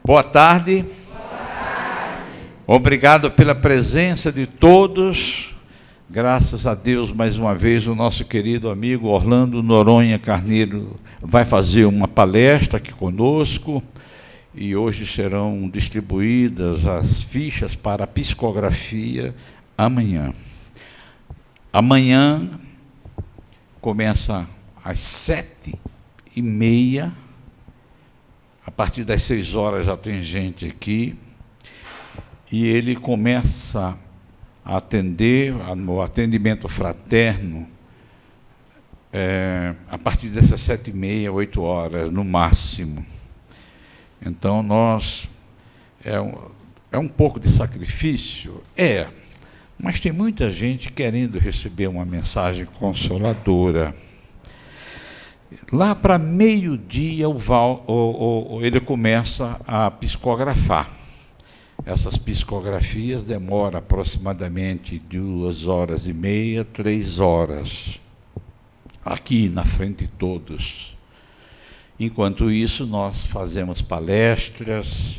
Boa tarde. Obrigado pela presença de todos. Graças a Deus, mais uma vez, o nosso querido amigo Orlando Noronha Carneiro vai fazer uma palestra aqui conosco e hoje serão distribuídas as fichas para a psicografia amanhã. Amanhã começa às 7h30. A partir das 6 horas já tem gente aqui, e ele começa a atender, no atendimento fraterno, a partir dessas 7h30, 8 horas, no máximo. Então, é um pouco de sacrifício? Mas tem muita gente querendo receber uma mensagem consoladora. Lá para meio-dia, ele começa a psicografar. Essas psicografias demoram aproximadamente 2h30, 3 horas, aqui na frente de todos. Enquanto isso, nós fazemos palestras,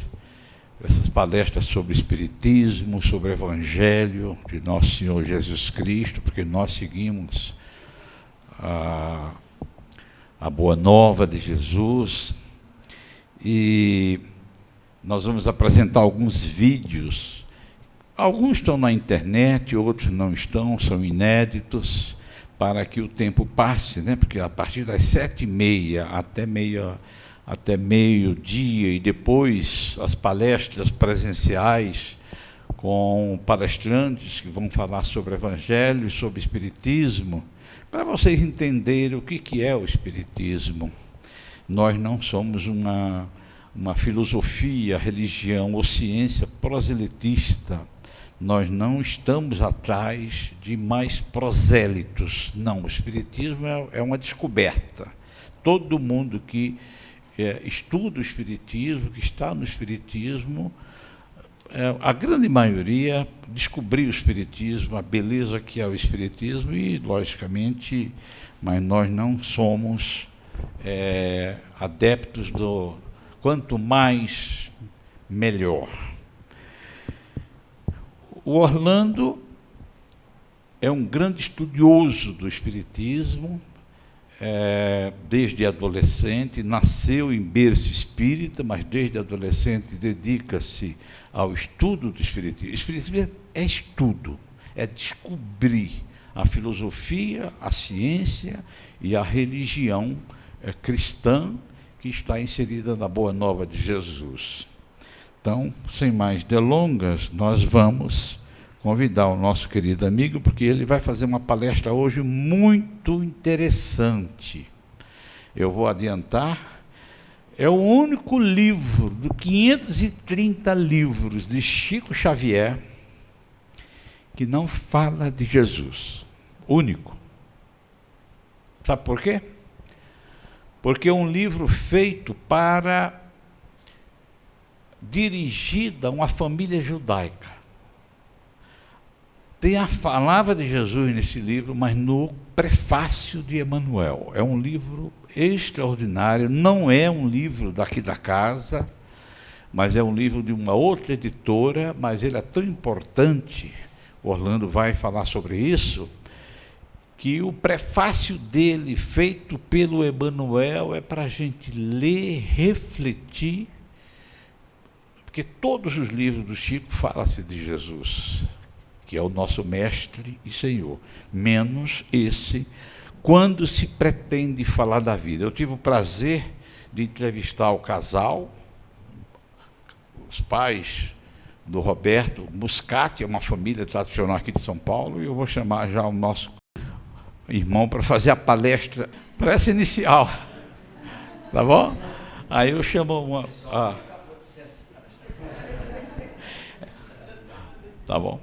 essas palestras sobre Espiritismo, sobre o Evangelho de Nosso Senhor Jesus Cristo, porque nós seguimos a Boa Nova de Jesus, e nós vamos apresentar alguns vídeos. Alguns estão na internet, outros não estão, são inéditos, para que o tempo passe, né? Porque a partir das 7h30 até meio-dia, e depois as palestras presenciais com palestrantes que vão falar sobre o Evangelho e sobre Espiritismo, para vocês entenderem o que é o Espiritismo. Nós não somos uma filosofia, religião ou ciência proselitista. Nós não estamos atrás de mais prosélitos. Não, o Espiritismo é uma descoberta. Todo mundo que estuda o Espiritismo, que está no Espiritismo, a grande maioria descobriu o Espiritismo, a beleza que é o Espiritismo, e, logicamente, mas nós não somos adeptos do quanto mais, melhor. O Orlando é um grande estudioso do Espiritismo, desde adolescente, nasceu em berço espírita, mas desde adolescente dedica-se ao estudo do Espiritismo. O Espiritismo é estudo, é descobrir a filosofia, a ciência e a religião cristã que está inserida na Boa Nova de Jesus. Então, sem mais delongas, nós vamos convidar o nosso querido amigo, porque ele vai fazer uma palestra hoje muito interessante. Eu vou adiantar, é o único livro, dos 530 livros de Chico Xavier, que não fala de Jesus. Único. Sabe por quê? Porque é um livro feito dirigido a uma família judaica. Tem a palavra de Jesus nesse livro, mas no prefácio de Emmanuel. É um livro extraordinário, não é um livro daqui da casa, mas é um livro de uma outra editora, mas ele é tão importante, o Orlando vai falar sobre isso, que o prefácio dele, feito pelo Emmanuel, é para a gente ler, refletir, porque todos os livros do Chico falam-se de Jesus, que é o nosso mestre e Senhor, menos esse, quando se pretende falar da vida. Eu tive o prazer de entrevistar o casal, os pais do Roberto Muscati, é uma família tradicional aqui de São Paulo, e eu vou chamar já o nosso irmão para fazer a palestra, prece inicial, tá bom? Aí eu chamo tá bom.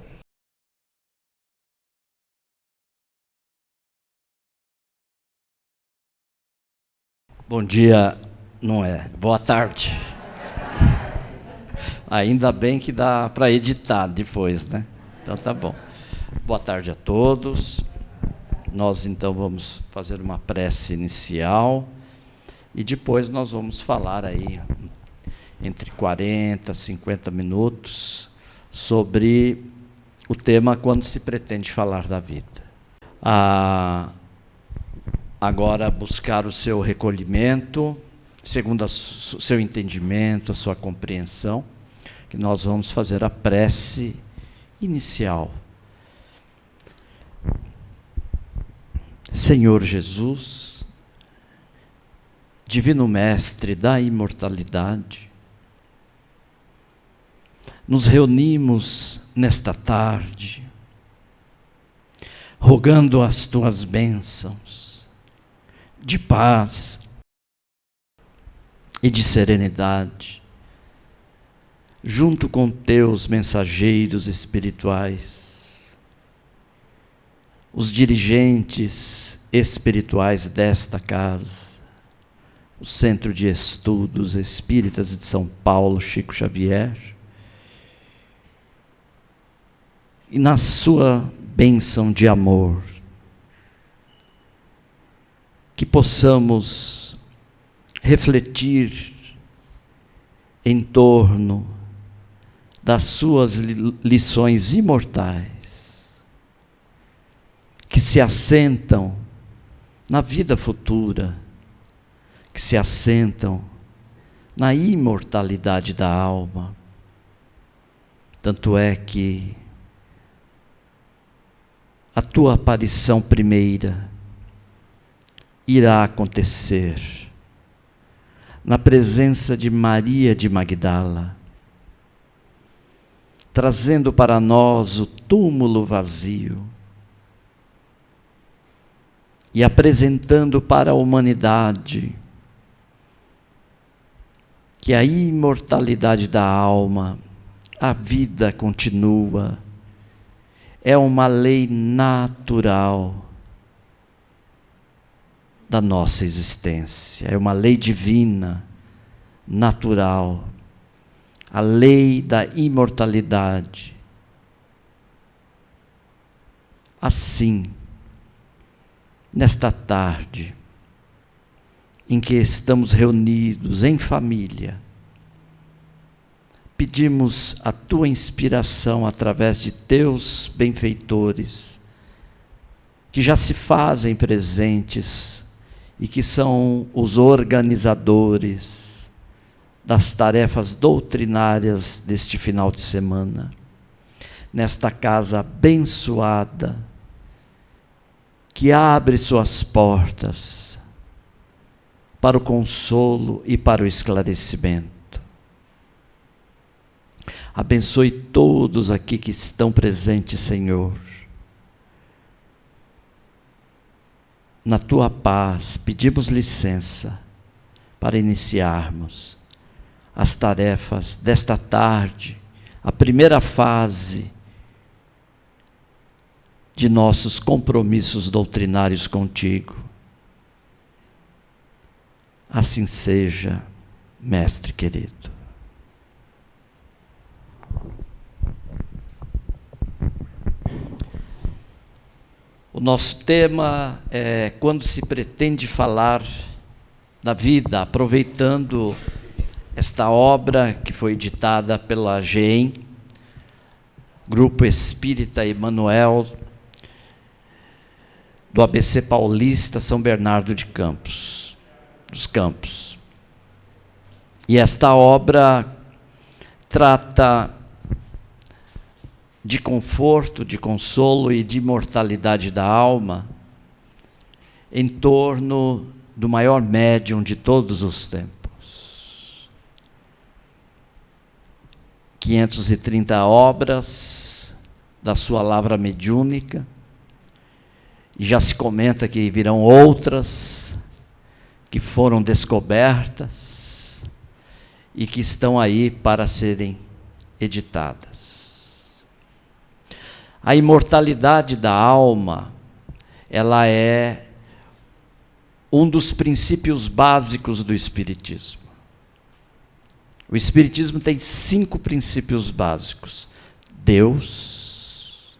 Bom dia, não é? Boa tarde. Ainda bem que dá para editar depois, né? Então tá bom. Boa tarde a todos. Nós então vamos fazer uma prece inicial e depois nós vamos falar aí entre 40 e 50 minutos sobre o tema quando se pretende falar da vida. Agora buscar o seu recolhimento, segundo o seu entendimento, a sua compreensão, que nós vamos fazer a prece inicial. Senhor Jesus, Divino Mestre da imortalidade, nos reunimos nesta tarde, rogando as tuas bênçãos de paz e de serenidade, junto com teus mensageiros espirituais, os dirigentes espirituais desta casa, o Centro de Estudos Espíritas de São Paulo, Chico Xavier, e na sua bênção de amor, que possamos refletir em torno das suas lições imortais, que se assentam na vida futura, que se assentam na imortalidade da alma. Tanto é que a tua aparição primeira irá acontecer na presença de Maria de Magdala, trazendo para nós o túmulo vazio e apresentando para a humanidade que a imortalidade da alma, a vida continua, é uma lei natural da nossa existência, é uma lei divina, natural, a lei da imortalidade. Assim, nesta tarde, em que estamos reunidos em família, pedimos a tua inspiração através de teus benfeitores, que já se fazem presentes e que são os organizadores das tarefas doutrinárias deste final de semana, nesta casa abençoada, que abre suas portas para o consolo e para o esclarecimento. Abençoe todos aqui que estão presentes, Senhor. Na tua paz, pedimos licença para iniciarmos as tarefas desta tarde, a primeira fase de nossos compromissos doutrinários contigo. Assim seja, Mestre querido. O nosso tema é quando se pretende falar da vida, aproveitando esta obra que foi editada pela GEM, Grupo Espírita Emanuel, do ABC Paulista, São Bernardo dos Campos. E esta obra trata de conforto, de consolo e de imortalidade da alma, em torno do maior médium de todos os tempos. 530 obras da sua lavra mediúnica, e já se comenta que virão outras que foram descobertas e que estão aí para serem editadas. A imortalidade da alma, ela é um dos princípios básicos do Espiritismo. O Espiritismo tem 5 princípios básicos: Deus,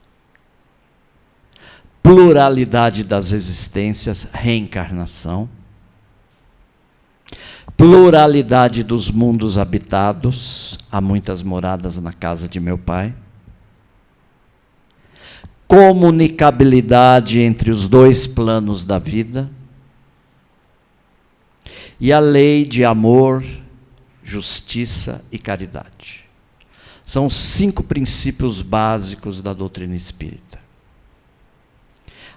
pluralidade das existências, reencarnação, pluralidade dos mundos habitados, há muitas moradas na casa de meu Pai, comunicabilidade entre os 2 planos da vida, e a lei de amor, justiça e caridade. São 5 princípios básicos da doutrina espírita.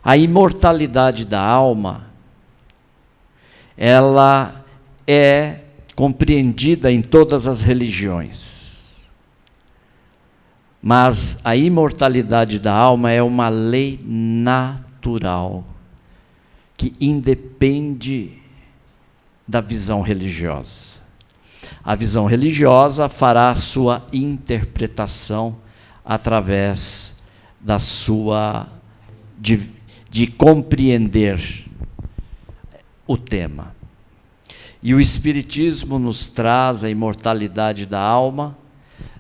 A imortalidade da alma, ela é compreendida em todas as religiões. Mas a imortalidade da alma é uma lei natural, que independe da visão religiosa. A visão religiosa fará a sua interpretação através da sua de compreender o tema. E o Espiritismo nos traz a imortalidade da alma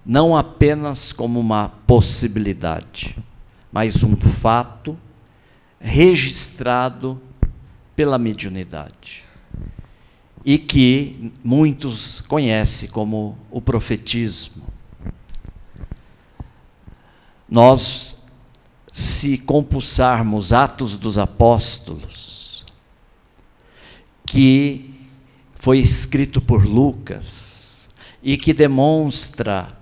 não apenas como uma possibilidade, mas um fato registrado pela mediunidade, e que muitos conhecem como o profetismo. Nós, se compulsarmos Atos dos Apóstolos, que foi escrito por Lucas, e que demonstra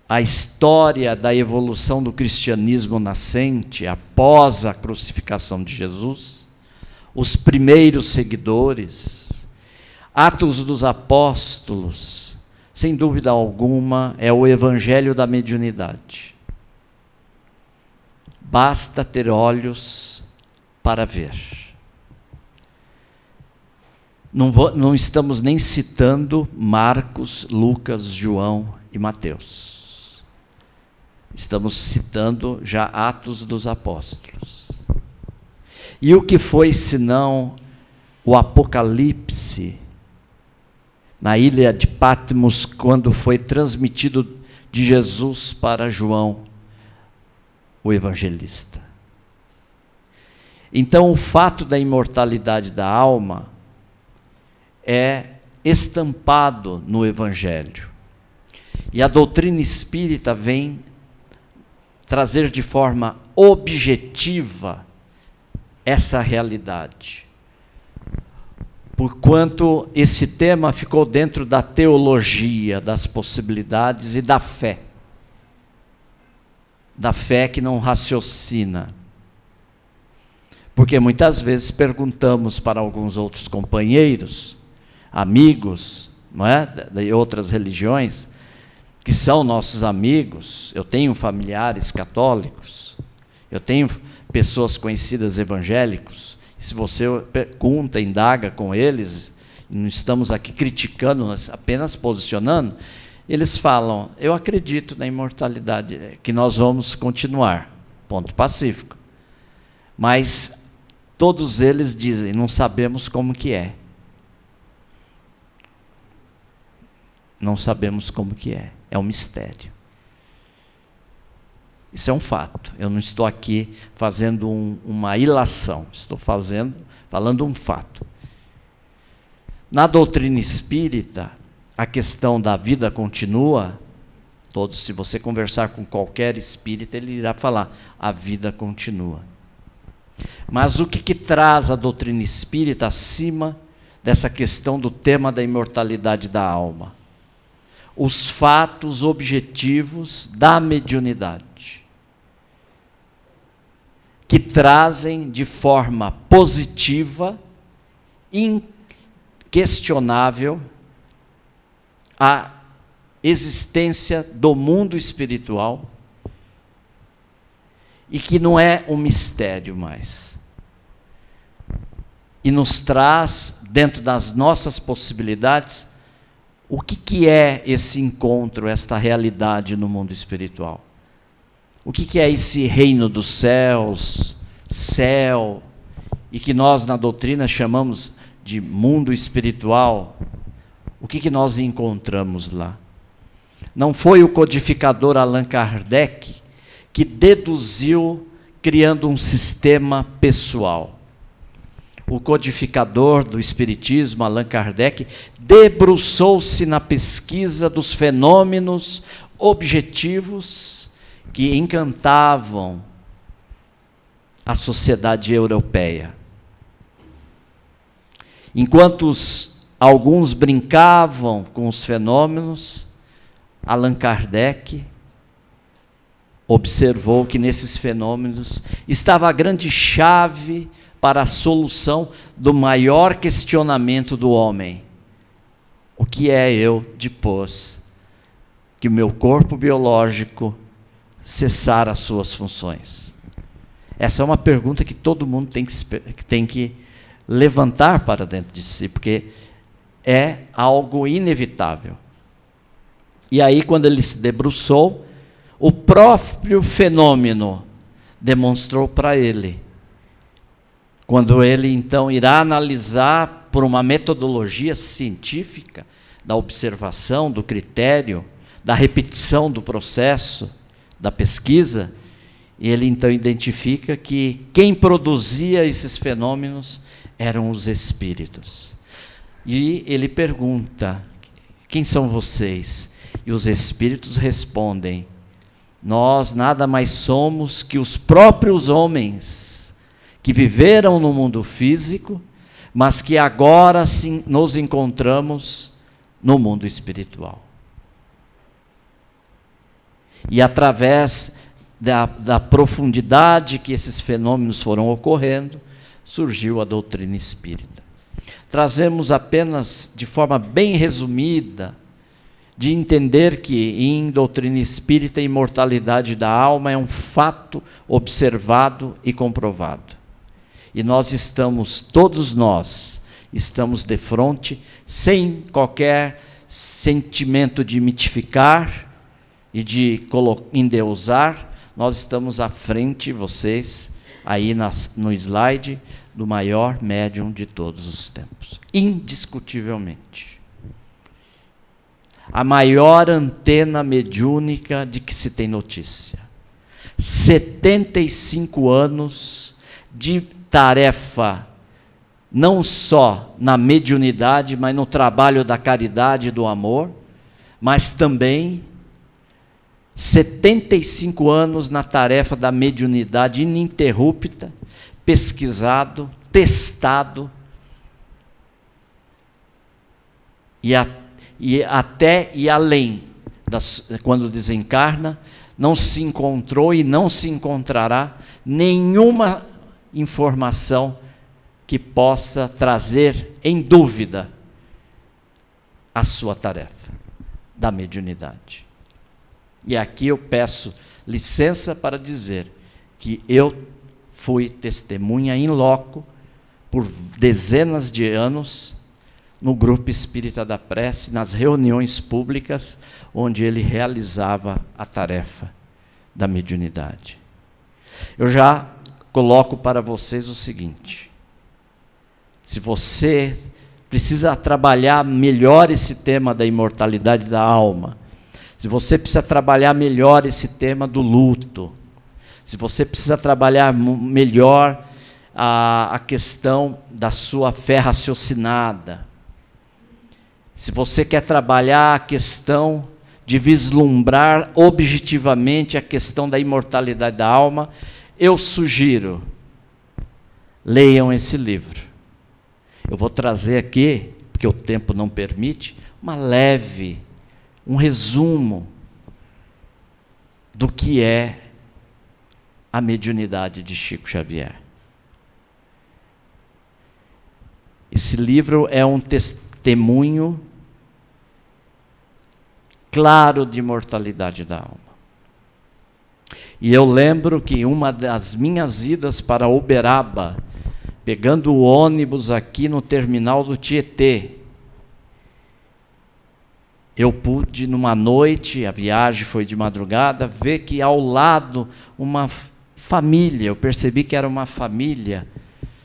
a história da evolução do cristianismo nascente após a crucificação de Jesus, os primeiros seguidores, Atos dos Apóstolos, sem dúvida alguma, é o evangelho da mediunidade. Basta ter olhos para ver. Não estamos nem citando Marcos, Lucas, João e Mateus. Estamos citando já Atos dos Apóstolos. E o que foi senão o Apocalipse na ilha de Patmos, quando foi transmitido de Jesus para João, o evangelista? Então, o fato da imortalidade da alma é estampado no Evangelho. E a doutrina espírita vem trazer de forma objetiva essa realidade. porquanto esse tema ficou dentro da teologia, das possibilidades e da fé. Da fé que não raciocina. Porque muitas vezes perguntamos para alguns outros companheiros, amigos, não é, de outras religiões, que são nossos amigos. Eu tenho familiares católicos, eu tenho pessoas conhecidas evangélicos. Se você pergunta, indaga com eles, não estamos aqui criticando, apenas posicionando, eles falam: eu acredito na imortalidade, que nós vamos continuar, ponto pacífico. Mas todos eles dizem: não sabemos como que é. Não sabemos como que é. É um mistério. Isso é um fato. Eu não estou aqui fazendo uma ilação. Estou falando um fato. Na doutrina espírita, a questão da vida continua. Se você conversar com qualquer espírita, ele irá falar: a vida continua. Mas o que traz a doutrina espírita acima dessa questão do tema da imortalidade da alma? Os fatos objetivos da mediunidade, que trazem de forma positiva, inquestionável, a existência do mundo espiritual, e que não é um mistério mais. E nos traz, dentro das nossas possibilidades, o que é esse encontro, esta realidade no mundo espiritual? O que é esse reino dos céus, céu, e que nós na doutrina chamamos de mundo espiritual? O que nós encontramos lá? Não foi o codificador Allan Kardec que deduziu criando um sistema pessoal. O codificador do Espiritismo, Allan Kardec, debruçou-se na pesquisa dos fenômenos objetivos que encantavam a sociedade europeia. Enquanto alguns brincavam com os fenômenos, Allan Kardec observou que nesses fenômenos estava a grande chave para a solução do maior questionamento do homem. O que é eu depois que o meu corpo biológico cessar as suas funções? Essa é uma pergunta que todo mundo tem que levantar para dentro de si, porque é algo inevitável. E aí, quando ele se debruçou, o próprio fenômeno demonstrou para ele. Quando ele, então, irá analisar por uma metodologia científica, da observação, do critério, da repetição do processo, da pesquisa, ele, então, identifica que quem produzia esses fenômenos eram os espíritos. E ele pergunta: quem são vocês? E os espíritos respondem: nós nada mais somos que os próprios homens que viveram no mundo físico, mas que agora sim nos encontramos no mundo espiritual. E através da profundidade que esses fenômenos foram ocorrendo, surgiu a doutrina espírita. Trazemos apenas, de forma bem resumida, de entender que em doutrina espírita a imortalidade da alma é um fato observado e comprovado. E todos nós estamos de frente, sem qualquer sentimento de mitificar e de endeusar. Nós estamos à frente, vocês, aí no slide, do maior médium de todos os tempos, indiscutivelmente. A maior antena mediúnica de que se tem notícia. 75 anos de tarefa, não só na mediunidade, mas no trabalho da caridade e do amor, mas também 75 anos na tarefa da mediunidade ininterrupta, pesquisado, testado, e até e além, quando desencarna, não se encontrou e não se encontrará nenhuma informação que possa trazer em dúvida a sua tarefa da mediunidade. E aqui eu peço licença para dizer que eu fui testemunha in loco por dezenas de anos no Grupo Espírita da Prece, nas reuniões públicas onde ele realizava a tarefa da mediunidade. Eu já coloco para vocês o seguinte: se você precisa trabalhar melhor esse tema da imortalidade da alma, se você precisa trabalhar melhor esse tema do luto, se você precisa trabalhar melhor a questão da sua fé raciocinada, se você quer trabalhar a questão de vislumbrar objetivamente a questão da imortalidade da alma, eu sugiro, leiam esse livro. Eu vou trazer aqui, porque o tempo não permite, um resumo do que é a mediunidade de Chico Xavier. Esse livro é um testemunho claro de imortalidade da alma. E eu lembro que uma das minhas idas para Uberaba, pegando o ônibus aqui no terminal do Tietê, eu pude, numa noite, a viagem foi de madrugada, ver que ao lado uma família, eu percebi que era uma família,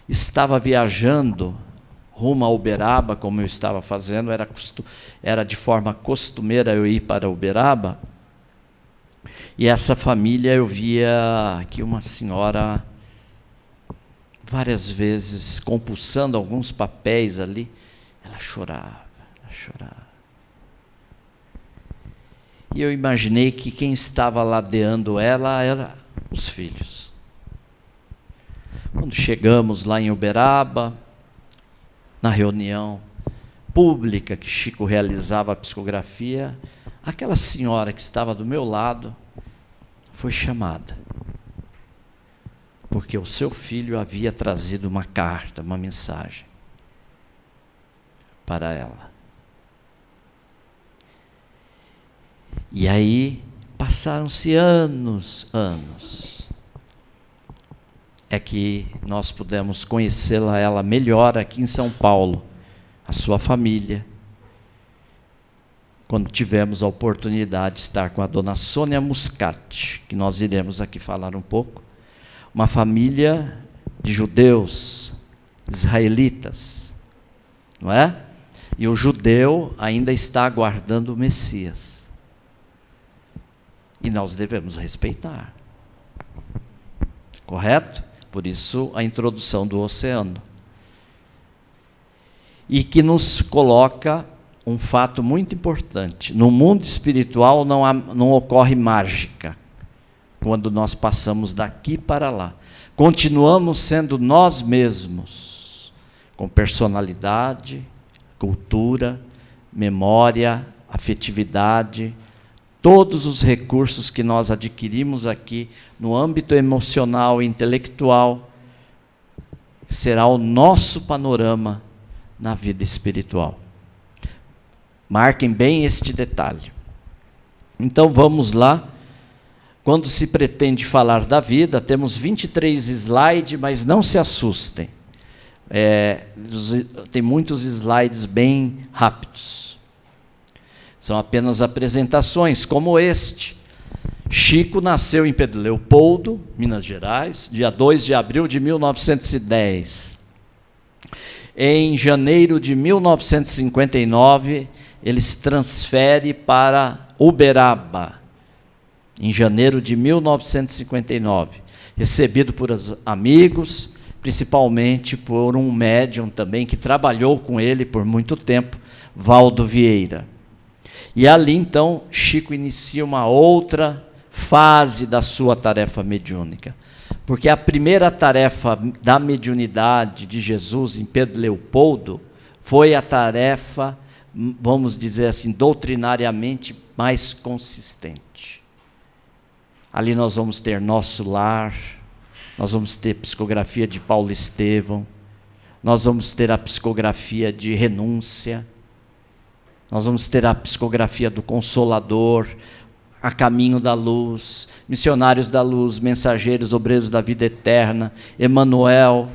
estava viajando rumo a Uberaba, como eu estava fazendo, era de forma costumeira eu ir para Uberaba, e essa família eu via que uma senhora, várias vezes, compulsando alguns papéis ali, ela chorava. E eu imaginei que quem estava ladeando ela era os filhos. Quando chegamos lá em Uberaba, na reunião pública que Chico realizava a psicografia, aquela senhora que estava do meu lado foi chamada, porque o seu filho havia trazido uma carta, uma mensagem para ela. E aí passaram-se anos, é que nós pudemos conhecê-la ela melhor aqui em São Paulo, a sua família, quando tivemos a oportunidade de estar com a dona Sônia Muscati, que nós iremos aqui falar um pouco, uma família de judeus, israelitas, não é? E o judeu ainda está aguardando o Messias. E nós devemos respeitar. Correto? Por isso a introdução do oceano. E que nos coloca um fato muito importante. No mundo espiritual não ocorre mágica quando nós passamos daqui para lá. Continuamos sendo nós mesmos, com personalidade, cultura, memória, afetividade, todos os recursos que nós adquirimos aqui no âmbito emocional e intelectual, será o nosso panorama na vida espiritual. Marquem bem este detalhe. Então vamos lá. Quando se pretende falar da vida, temos 23 slides, mas não se assustem. Tem muitos slides bem rápidos. São apenas apresentações, como este. Chico nasceu em Pedro Leopoldo, Minas Gerais, dia 2 de abril de 1910. Em janeiro de 1959, ele se transfere para Uberaba, em janeiro de 1959, recebido por amigos, principalmente por um médium também, que trabalhou com ele por muito tempo, Valdo Vieira. E ali, então, Chico inicia uma outra fase da sua tarefa mediúnica. Porque a primeira tarefa da mediunidade de Jesus em Pedro Leopoldo foi a tarefa vamos dizer assim, doutrinariamente mais consistente. Ali nós vamos ter Nosso Lar, nós vamos ter psicografia de Paulo Estevão, nós vamos ter a psicografia de Renúncia, nós vamos ter a psicografia do Consolador, A Caminho da Luz, Missionários da Luz, Mensageiros, Obreiros da Vida Eterna, Emanuel.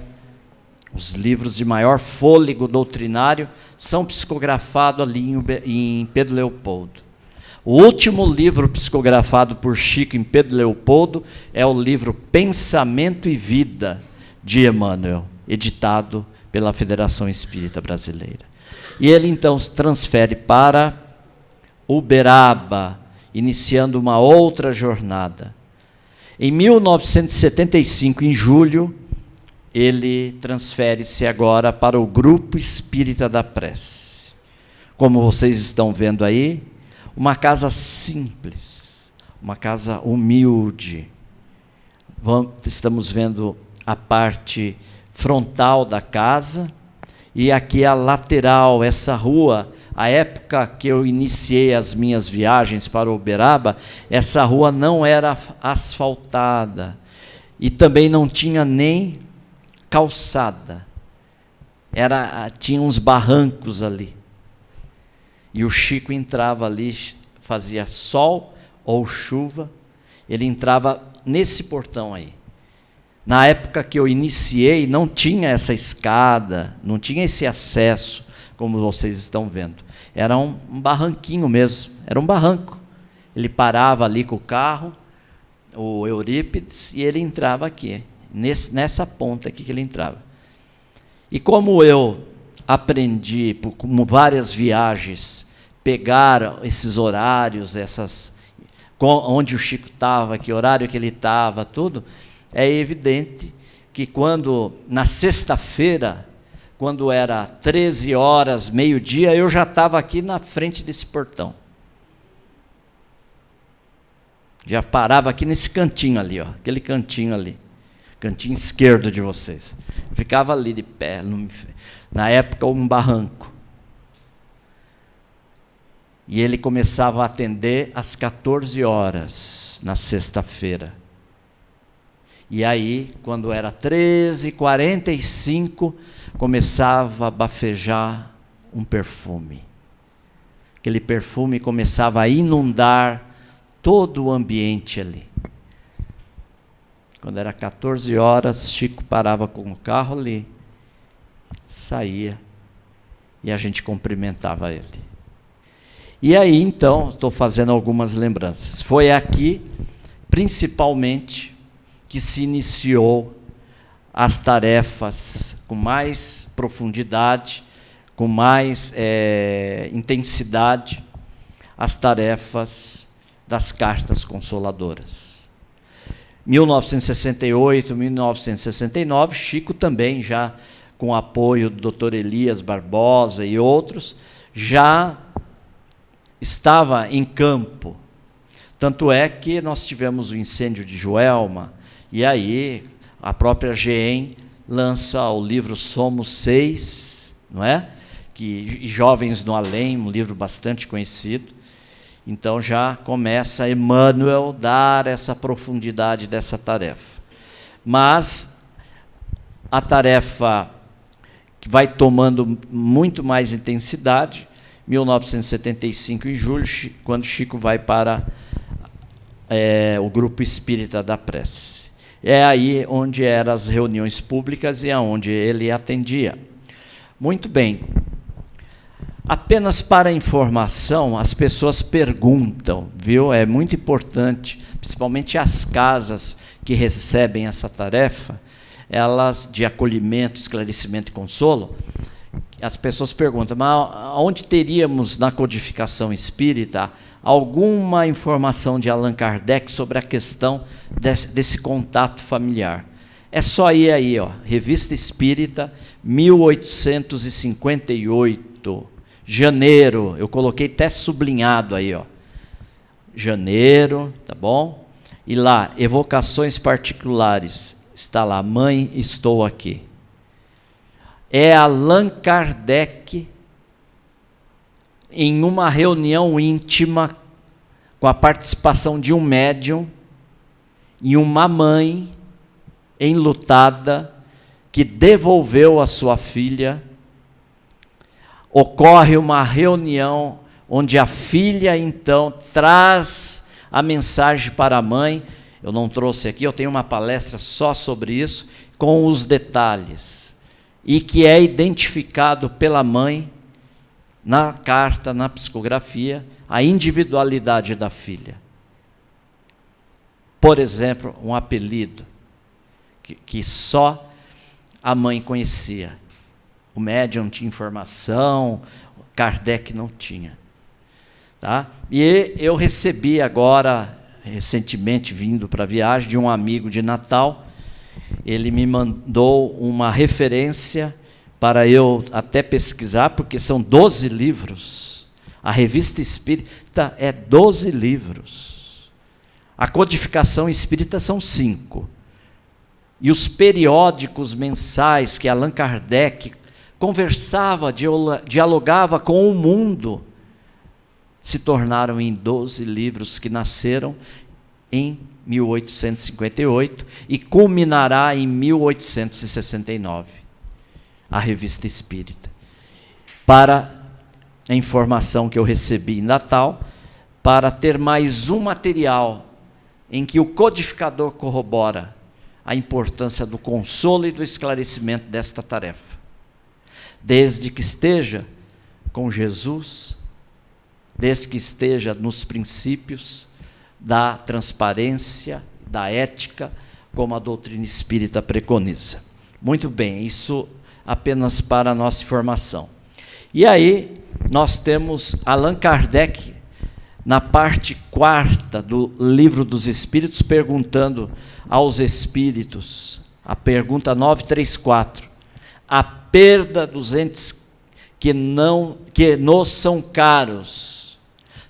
Os livros de maior fôlego doutrinário são psicografados ali em Pedro Leopoldo. O último livro psicografado por Chico em Pedro Leopoldo é o livro Pensamento e Vida, de Emmanuel, editado pela Federação Espírita Brasileira. E ele então transfere para Uberaba, iniciando uma outra jornada. Em 1975, em julho, ele transfere-se agora para o Grupo Espírita da Prece. Como vocês estão vendo aí, uma casa simples, uma casa humilde. Estamos vendo a parte frontal da casa e aqui a lateral, essa rua. A época que eu iniciei as minhas viagens para Uberaba, essa rua não era asfaltada e também não tinha nem calçada. Tinha uns barrancos ali. E o Chico entrava ali, fazia sol ou chuva, ele entrava nesse portão aí. Na época que eu iniciei, não tinha essa escada, não tinha esse acesso, como vocês estão vendo. Era um barranquinho mesmo, era um barranco. Ele parava ali com o carro, o Eurípides, e ele entrava aqui, nessa ponta aqui que ele entrava. E como eu aprendi, como várias viagens, pegar esses horários, onde o Chico estava, que horário que ele estava, tudo, é evidente que na sexta-feira, quando era 13 horas, meio-dia, eu já estava aqui na frente desse portão. Já parava aqui nesse cantinho ali, ó, aquele cantinho ali, cantinho esquerdo de vocês. Eu ficava ali de pé, na época um barranco. E ele começava a atender às 14 horas, na sexta-feira. E aí, quando era 13h45, começava a bafejar um perfume. Aquele perfume começava a inundar todo o ambiente ali. Quando era 14 horas, Chico parava com o carro ali, saía, e a gente cumprimentava ele. E aí, então, estou fazendo algumas lembranças. Foi aqui, principalmente, que se iniciou as tarefas com mais profundidade, com mais intensidade, as tarefas das cartas consoladoras. 1968, 1969, Chico também, já com o apoio do Dr. Elias Barbosa e outros, já estava em campo. Tanto é que nós tivemos o incêndio de Joelma, e aí a própria GEM lança o livro Somos Seis, não é? E Jovens no Além, um livro bastante conhecido. Então já começa Emmanuel dar essa profundidade dessa tarefa. Mas a tarefa que vai tomando muito mais intensidade, 1975, em julho, quando Chico vai para o Grupo Espírita da Prece. É aí onde eram as reuniões públicas e aonde ele atendia. Muito bem. Apenas para informação, as pessoas perguntam, viu? É muito importante, principalmente as casas que recebem essa tarefa, elas de acolhimento, esclarecimento e consolo, as pessoas perguntam, mas onde teríamos na codificação espírita alguma informação de Allan Kardec sobre a questão desse contato familiar? É só ir aí, ó, Revista Espírita, 1858, janeiro, eu coloquei até sublinhado aí, ó, janeiro, tá bom? E lá, evocações particulares, está lá, Mãe, estou aqui. É Allan Kardec em uma reunião íntima, com a participação de um médium e uma mãe enlutada, que devolveu a sua filha. Ocorre uma reunião onde a filha, então, traz a mensagem para a mãe. Eu não trouxe aqui, eu tenho uma palestra só sobre isso, com os detalhes. E que é identificado pela mãe, na carta, na psicografia, a individualidade da filha. Por exemplo, um apelido que só a mãe conhecia. O médium tinha informação, Kardec não tinha. Tá? E eu recebi agora, recentemente, vindo para a viagem, de um amigo de Natal. Ele me mandou uma referência para eu até pesquisar, porque são 12 livros. A Revista Espírita é 12 livros. A codificação espírita são 5. E os periódicos mensais que Allan Kardec conversava, dialogava com o mundo, se tornaram em 12 livros que nasceram em 1858 e culminará em 1869, a Revista Espírita. Para a informação que eu recebi em Natal, para ter mais um material em que o codificador corrobora a importância do consolo e do esclarecimento desta tarefa. Desde que esteja com Jesus, desde que esteja nos princípios da transparência, da ética, como a doutrina espírita preconiza. Muito bem, isso apenas para a nossa informação. E aí, nós temos Allan Kardec, na parte 4ª do Livro dos Espíritos, perguntando aos espíritos, a pergunta 934, a perda dos entes que nos são caros,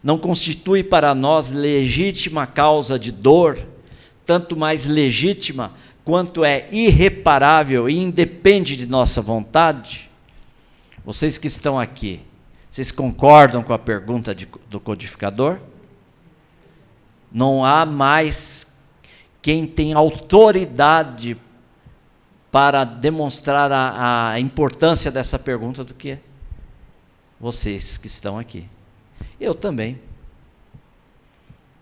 não constitui para nós legítima causa de dor, tanto mais legítima quanto é irreparável e independe de nossa vontade? Vocês que estão aqui, vocês concordam com a pergunta do codificador? Não há mais quem tem autoridade para demonstrar a importância dessa pergunta do que vocês que estão aqui. Eu também.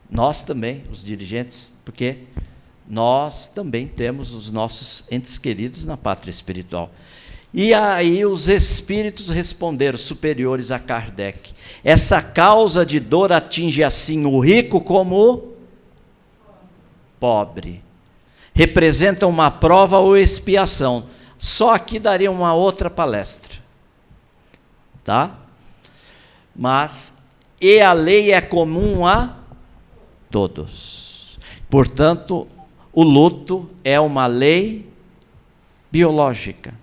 Nós também, os dirigentes, porque nós também temos os nossos entes queridos na pátria espiritual. E aí os espíritos responderam, superiores a Kardec: essa causa de dor atinge assim o rico como o pobre. Representa uma prova ou expiação. Só aqui daria uma outra palestra. Tá? Mas, e a lei é comum a todos. Portanto, o luto é uma lei biológica.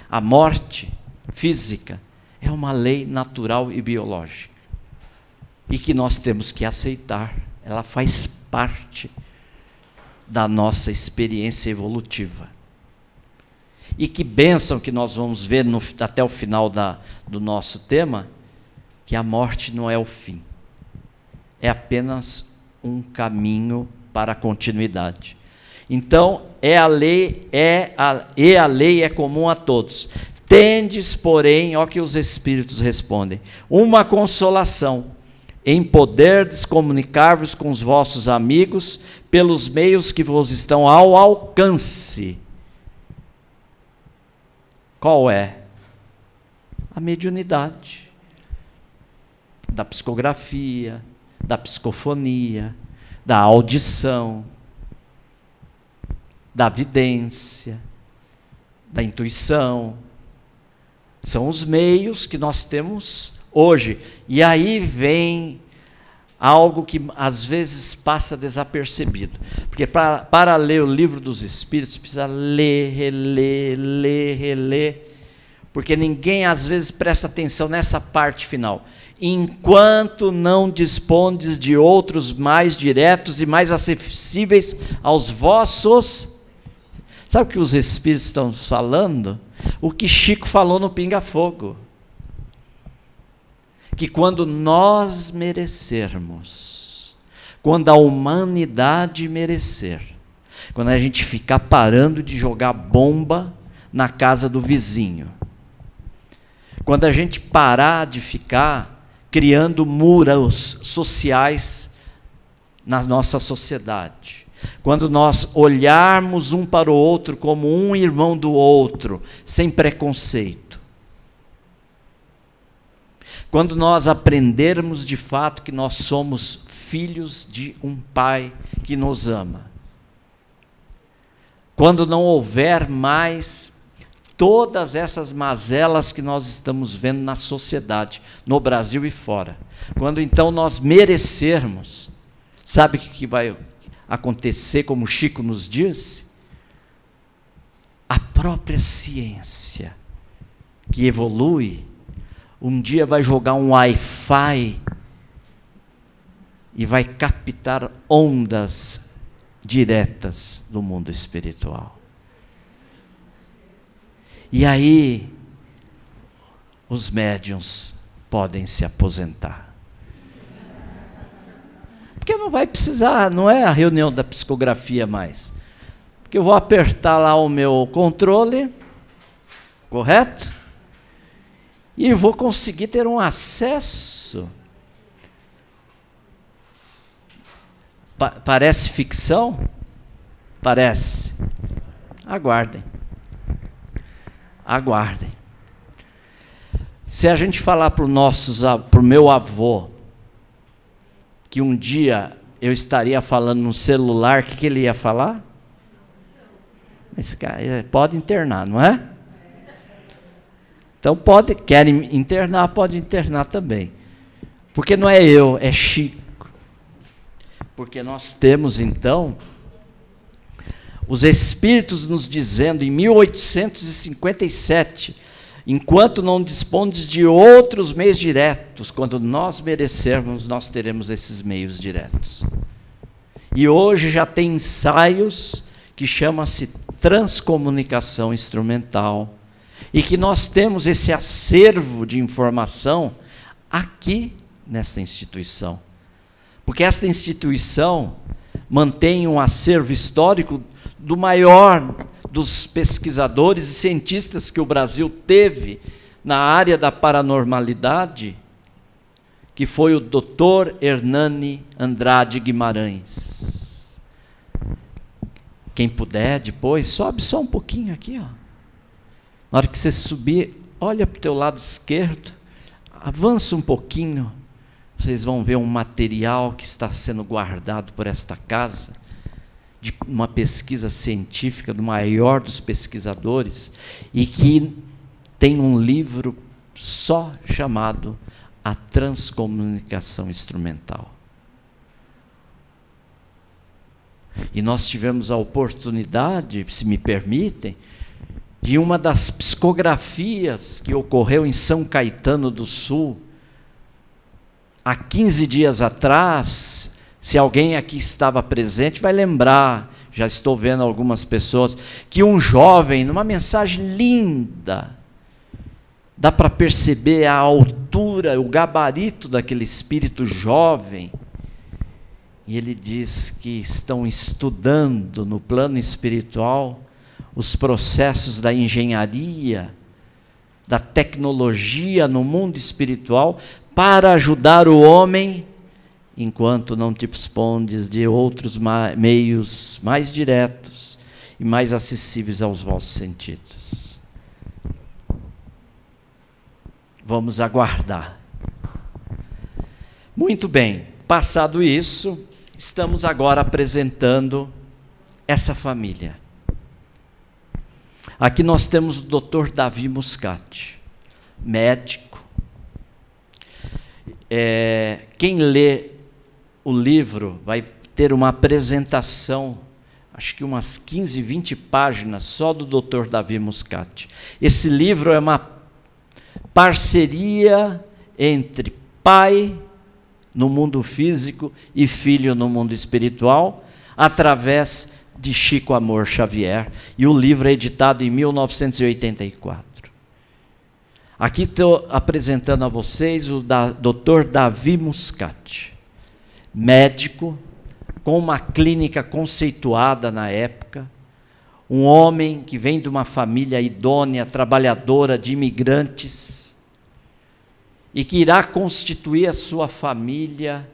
A morte física é uma lei natural e biológica. E que nós temos que aceitar. Ela faz parte da nossa experiência evolutiva. E que bênção que nós vamos ver até o final do nosso tema, que a morte não é o fim. É apenas um caminho para a continuidade. Então, a lei é comum a todos. Tendes, porém, ó que os espíritos respondem, uma consolação, em poderdes comunicar-vos com os vossos amigos pelos meios que vos estão ao alcance. Qual é? A mediunidade, da psicografia, da psicofonia, da audição, da vidência, da intuição. São os meios que nós temos hoje. E aí vem algo que às vezes passa desapercebido. Porque para ler o Livro dos Espíritos, precisa ler, reler, porque ninguém às vezes presta atenção nessa parte final. Enquanto não dispondes de outros mais diretos e mais acessíveis aos vossos... Sabe o que os Espíritos estão falando? O que Chico falou no Pinga Fogo. que quando nós merecermos, quando a humanidade merecer, quando a gente ficar parando de jogar bomba na casa do vizinho, quando a gente parar de ficar criando muros sociais na nossa sociedade, quando nós olharmos um para o outro como um irmão do outro, sem preconceito, quando nós aprendermos de fato que nós somos filhos de um Pai que nos ama, quando não houver mais todas essas mazelas que nós estamos vendo na sociedade, no Brasil e fora, quando então nós merecermos, sabe o que vai acontecer, como Chico nos disse? A própria ciência, que evolui, um dia vai jogar um Wi-Fi e vai captar ondas diretas do mundo espiritual. E aí, os médiuns podem se aposentar. Porque não vai precisar, não é a reunião da psicografia mais. Porque eu vou apertar lá o meu controle, correto? E vou conseguir ter um acesso. Parece ficção? Parece. Aguardem. Aguardem. Se a gente falar para o meu avô, que um dia eu estaria falando no celular, o que ele ia falar? Esse cara pode internar, não é? Então querem internar, pode internar também. Porque não é eu, é Chico. Porque nós temos então os Espíritos nos dizendo em 1857, enquanto não dispondes de outros meios diretos, quando nós merecermos, nós teremos esses meios diretos. E hoje já tem ensaios que chama-se transcomunicação instrumental, e que nós temos esse acervo de informação aqui nesta instituição. Porque esta instituição mantém um acervo histórico do maior dos pesquisadores e cientistas que o Brasil teve na área da paranormalidade, que foi o Dr. Hernani Andrade Guimarães. Quem puder depois, sobe só um pouquinho aqui, ó. Na hora que você subir, olha para o teu lado esquerdo, avança um pouquinho, vocês vão ver um material que está sendo guardado por esta casa, de uma pesquisa científica do maior dos pesquisadores, e que tem um livro só chamado A Transcomunicação Instrumental. E nós tivemos a oportunidade, se me permitem, de uma das psicografias que ocorreu em São Caetano do Sul, há 15 dias atrás. Se alguém aqui estava presente vai lembrar, já estou vendo algumas pessoas, que um jovem, numa mensagem linda, dá para perceber a altura, o gabarito daquele espírito jovem, e ele diz que estão estudando no plano espiritual os processos da engenharia, da tecnologia no mundo espiritual, para ajudar o homem, enquanto não te dispondes de outros meios mais diretos e mais acessíveis aos vossos sentidos. Vamos aguardar. Muito bem, passado isso, estamos agora apresentando essa família. Aqui nós temos o Dr. Davi Muscati, médico. Quem lê o livro vai ter uma apresentação, acho que umas 15, 20 páginas, só do Dr. Davi Muscati. Esse livro é uma parceria entre pai no mundo físico e filho no mundo espiritual, através de Chico Amor Xavier, e o livro é editado em 1984. Aqui estou apresentando a vocês o Dr. Davi Muscat, médico, com uma clínica conceituada na época, um homem que vem de uma família idônea, trabalhadora, de imigrantes, e que irá constituir a sua família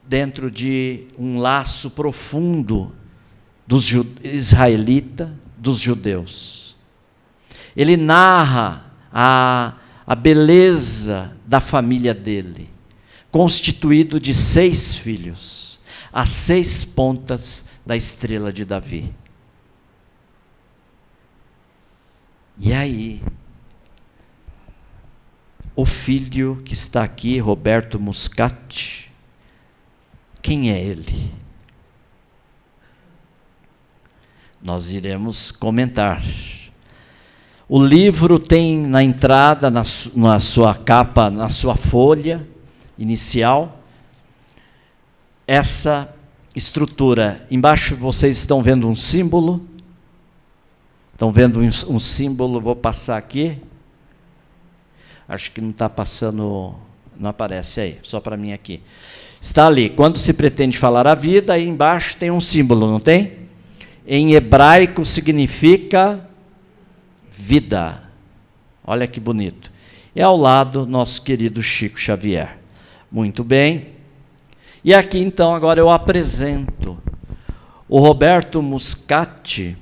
dentro de um laço profundo dos israelitas, dos judeus. Ele narra a beleza da família dele, constituído de 6 filhos, as 6 pontas da estrela de Davi. E aí, o filho que está aqui, Roberto Muscat, quem é ele? Nós iremos comentar. O livro tem na entrada, na sua capa, na sua folha inicial, essa estrutura. Embaixo vocês estão vendo um símbolo. Estão vendo um símbolo, vou passar aqui. Acho que não está passando, não aparece aí, só para mim aqui. Está ali, quando se pretende falar a vida, aí embaixo tem um símbolo, não tem? Em hebraico significa vida. Olha que bonito. E ao lado, nosso querido Chico Xavier. Muito bem. E aqui, então, agora eu apresento o Roberto Muscat.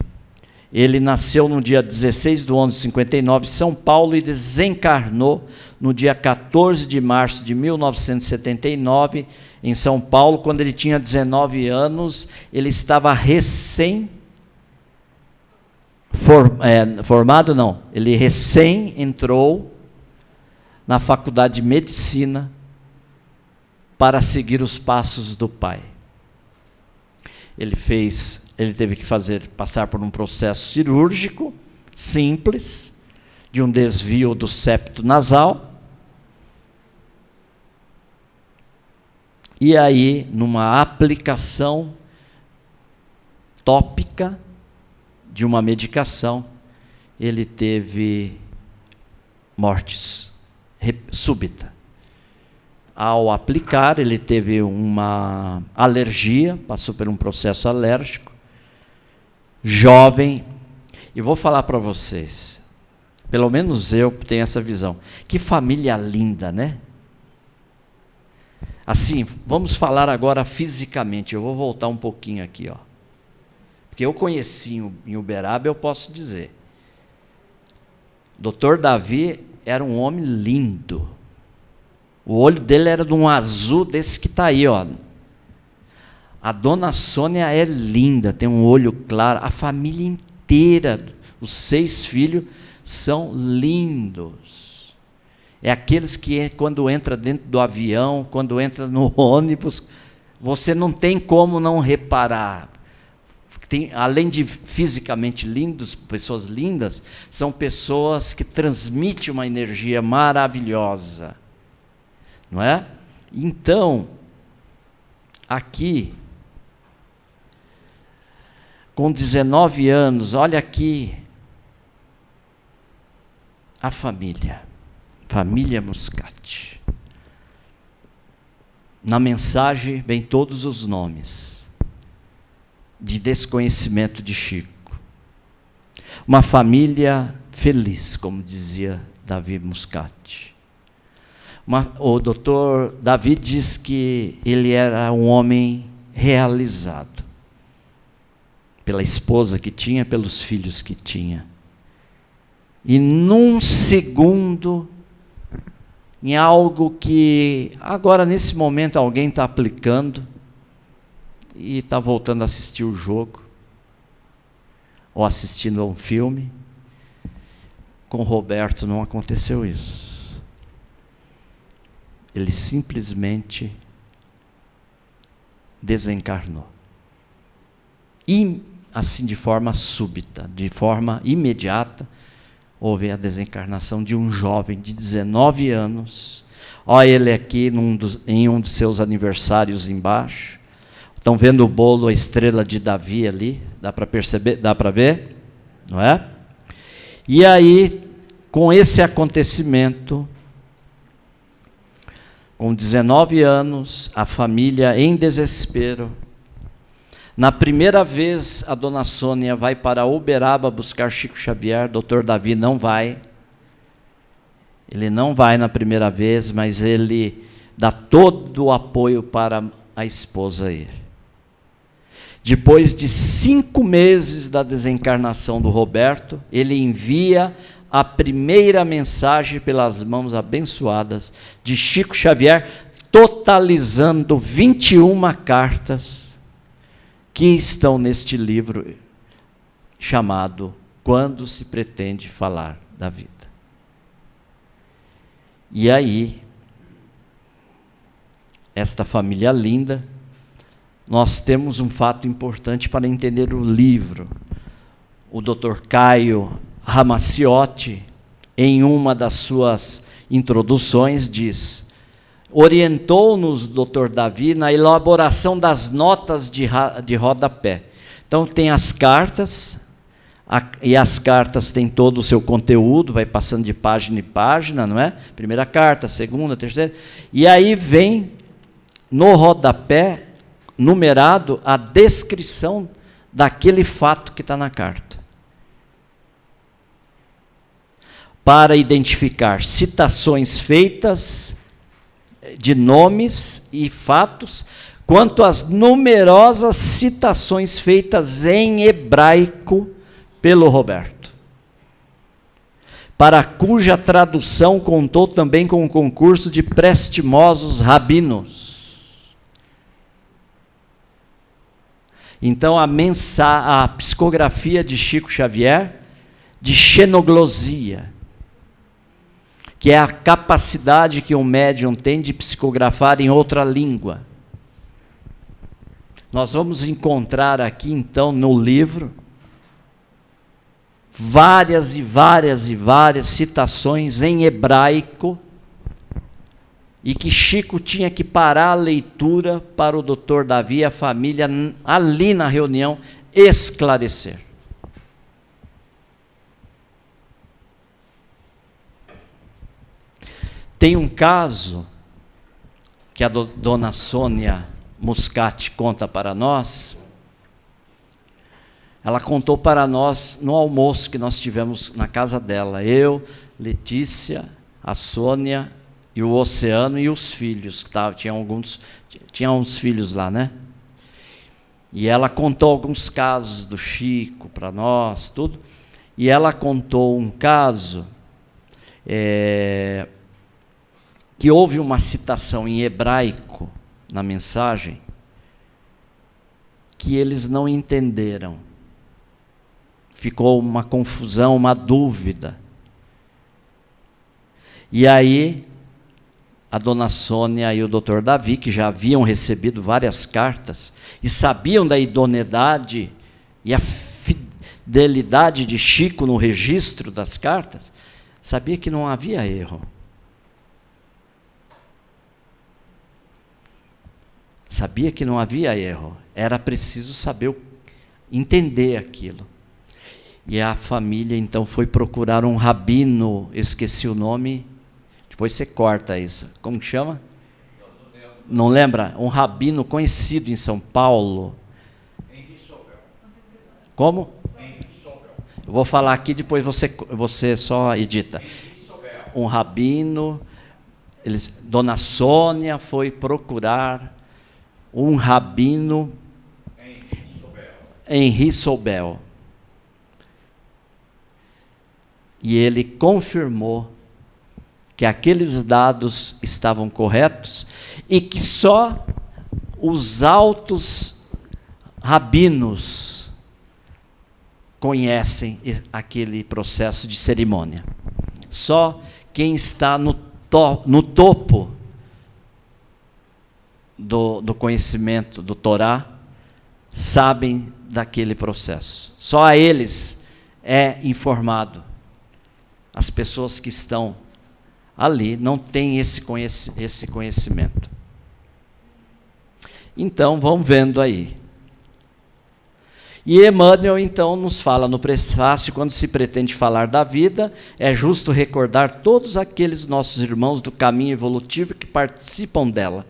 Ele nasceu no dia 16/11/59 em São Paulo e desencarnou no dia 14 de março de 1979 em São Paulo, quando ele tinha 19 anos. Ele estava formado, não. Ele recém entrou na faculdade de medicina para seguir os passos do pai. Ele teve que passar por um processo cirúrgico simples, de um desvio do septo nasal. E aí, numa aplicação tópica de uma medicação, ele teve morte súbita. Ao aplicar, ele teve uma alergia, passou por um processo alérgico, jovem, e vou falar para vocês, pelo menos eu tenho essa visão, que família linda, né? Assim, vamos falar agora fisicamente, eu vou voltar um pouquinho aqui, ó. Porque eu conheci em Uberaba, eu posso dizer. Dr. Davi era um homem lindo. O olho dele era de um azul desse que está aí, ó. A dona Sônia é linda, tem um olho claro. A família inteira, os 6 filhos, são lindos. É aqueles que, quando entra dentro do avião, quando entra no ônibus, você não tem como não reparar. Além de fisicamente lindos, pessoas lindas, são pessoas que transmitem uma energia maravilhosa. Não é? Então, aqui, com 19 anos, olha aqui, a família Muscat. Na mensagem vem todos os nomes de desconhecimento de Chico. Uma família feliz, como dizia Davi Muscat. O doutor Davi diz que ele era um homem realizado pela esposa que tinha, pelos filhos que tinha. E num segundo, em algo que agora nesse momento alguém está aplicando e está voltando a assistir o jogo, ou assistindo a um filme, com o Roberto não aconteceu isso. Ele simplesmente desencarnou. E assim, de forma súbita, de forma imediata, houve a desencarnação de um jovem de 19 anos. Olha ele aqui em um dos seus aniversários embaixo. Estão vendo o bolo, a estrela de Davi ali? Dá para perceber? Dá para ver? Não é? E aí, com esse acontecimento, com 19 anos, a família em desespero. Na primeira vez, a dona Sônia vai para Uberaba buscar Chico Xavier, Dr. Davi não vai. Ele não vai na primeira vez, mas ele dá todo o apoio para a esposa ir. Depois de 5 meses da desencarnação do Roberto, ele envia a primeira mensagem pelas mãos abençoadas de Chico Xavier, totalizando 21 cartas que estão neste livro chamado Quando se Pretende Falar da Vida. E aí, esta família linda, nós temos um fato importante para entender o livro. O Dr. Caio Ramacciotti, em uma das suas introduções, diz: orientou-nos, Dr. Davi, na elaboração das notas de rodapé. Então, tem as cartas, e as cartas têm todo o seu conteúdo, vai passando de página em página, não é? Primeira carta, segunda, terceira. E aí vem, no rodapé, numerado, a descrição daquele fato que está na carta. Para identificar citações feitas de nomes e fatos, quanto às numerosas citações feitas em hebraico pelo Roberto, para cuja tradução contou também com um concurso de prestimosos rabinos. Então, a psicografia de Chico Xavier, de xenoglosia, que é a capacidade que um médium tem de psicografar em outra língua. Nós vamos encontrar aqui, então, no livro, várias e várias e várias citações em hebraico, e que Chico tinha que parar a leitura para o Dr. Davi e a família, ali na reunião, esclarecer. Tem um caso que a dona Sônia Muscati conta para nós. Ela contou para nós no almoço que nós tivemos na casa dela. Eu, Letícia, a Sônia e o Oceano e os filhos. Tinha uns filhos lá, né? E ela contou alguns casos do Chico para nós, tudo. E ela contou um caso que houve uma citação em hebraico na mensagem que eles não entenderam. Ficou uma confusão, uma dúvida. E aí, a dona Sônia e o Dr. Davi, que já haviam recebido várias cartas e sabiam da idoneidade e a fidelidade de Chico no registro das cartas, sabia que não havia erro. Sabia que não havia erro. Era preciso saber, entender aquilo. E a família, então, foi procurar um rabino, esqueci o nome, depois você corta isso. Como que chama? Não lembra? Um rabino conhecido em São Paulo. Como? Eu vou falar aqui, depois você só edita. Um rabino, dona Sônia foi procurar um rabino Henri Sobel. E ele confirmou que aqueles dados estavam corretos e que só os altos rabinos conhecem aquele processo de cerimônia. Só quem está no topo do conhecimento do Torá sabem daquele processo. Só a eles é informado. As pessoas que estão ali não têm esse conhecimento. Então, vão vendo aí. E Emmanuel, então, nos fala no prefácio, quando se pretende falar da vida, é justo recordar todos aqueles nossos irmãos do caminho evolutivo que participam dela.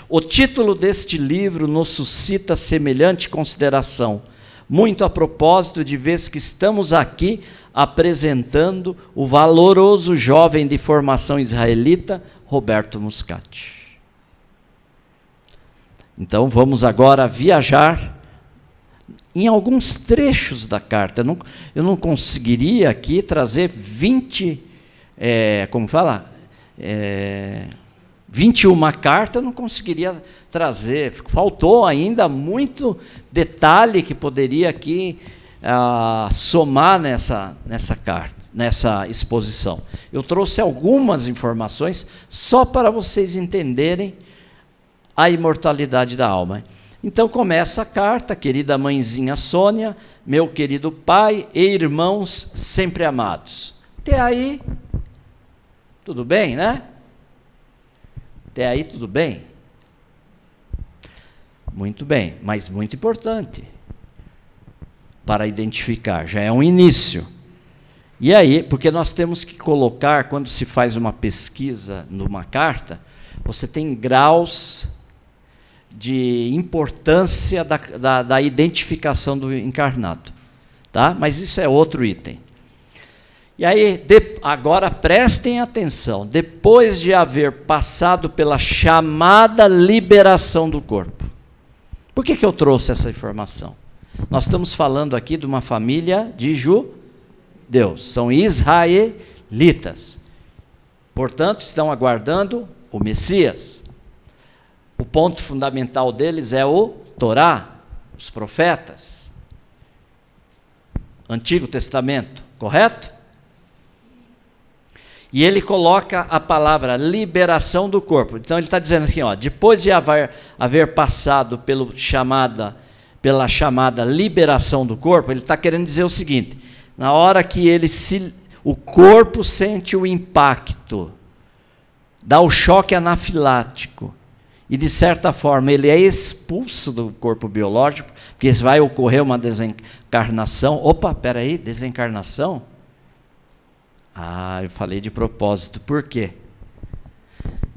O título deste livro nos suscita semelhante consideração, muito a propósito de vez que estamos aqui apresentando o valoroso jovem de formação israelita, Roberto Muscati. Então, vamos agora viajar em alguns trechos da carta. Eu não conseguiria aqui trazer 21 cartas, eu não conseguiria trazer. Faltou ainda muito detalhe que poderia aqui somar nessa carta, nessa exposição. Eu trouxe algumas informações só para vocês entenderem a imortalidade da alma. Então começa a carta, querida mãezinha Sônia, meu querido pai e irmãos sempre amados. Até aí, tudo bem, né? Até aí tudo bem? Muito bem, mas muito importante para identificar, já é um início. E aí, porque nós temos que colocar, quando se faz uma pesquisa numa carta, você tem graus de importância da identificação do encarnado. Tá? Mas isso é outro item. E aí, agora prestem atenção, depois de haver passado pela chamada liberação do corpo. Por que eu trouxe essa informação? Nós estamos falando aqui de uma família de judeus, são israelitas. Portanto, estão aguardando o Messias. O ponto fundamental deles é o Torá, os profetas. Antigo Testamento, correto? E ele coloca a palavra liberação do corpo. Então ele está dizendo aqui, depois de haver passado pela chamada liberação do corpo, ele está querendo dizer o seguinte: na hora que o corpo sente o impacto, dá o choque anafilático, e de certa forma ele é expulso do corpo biológico, porque vai ocorrer uma desencarnação. Opa, peraí, desencarnação? Eu falei de propósito. Por quê?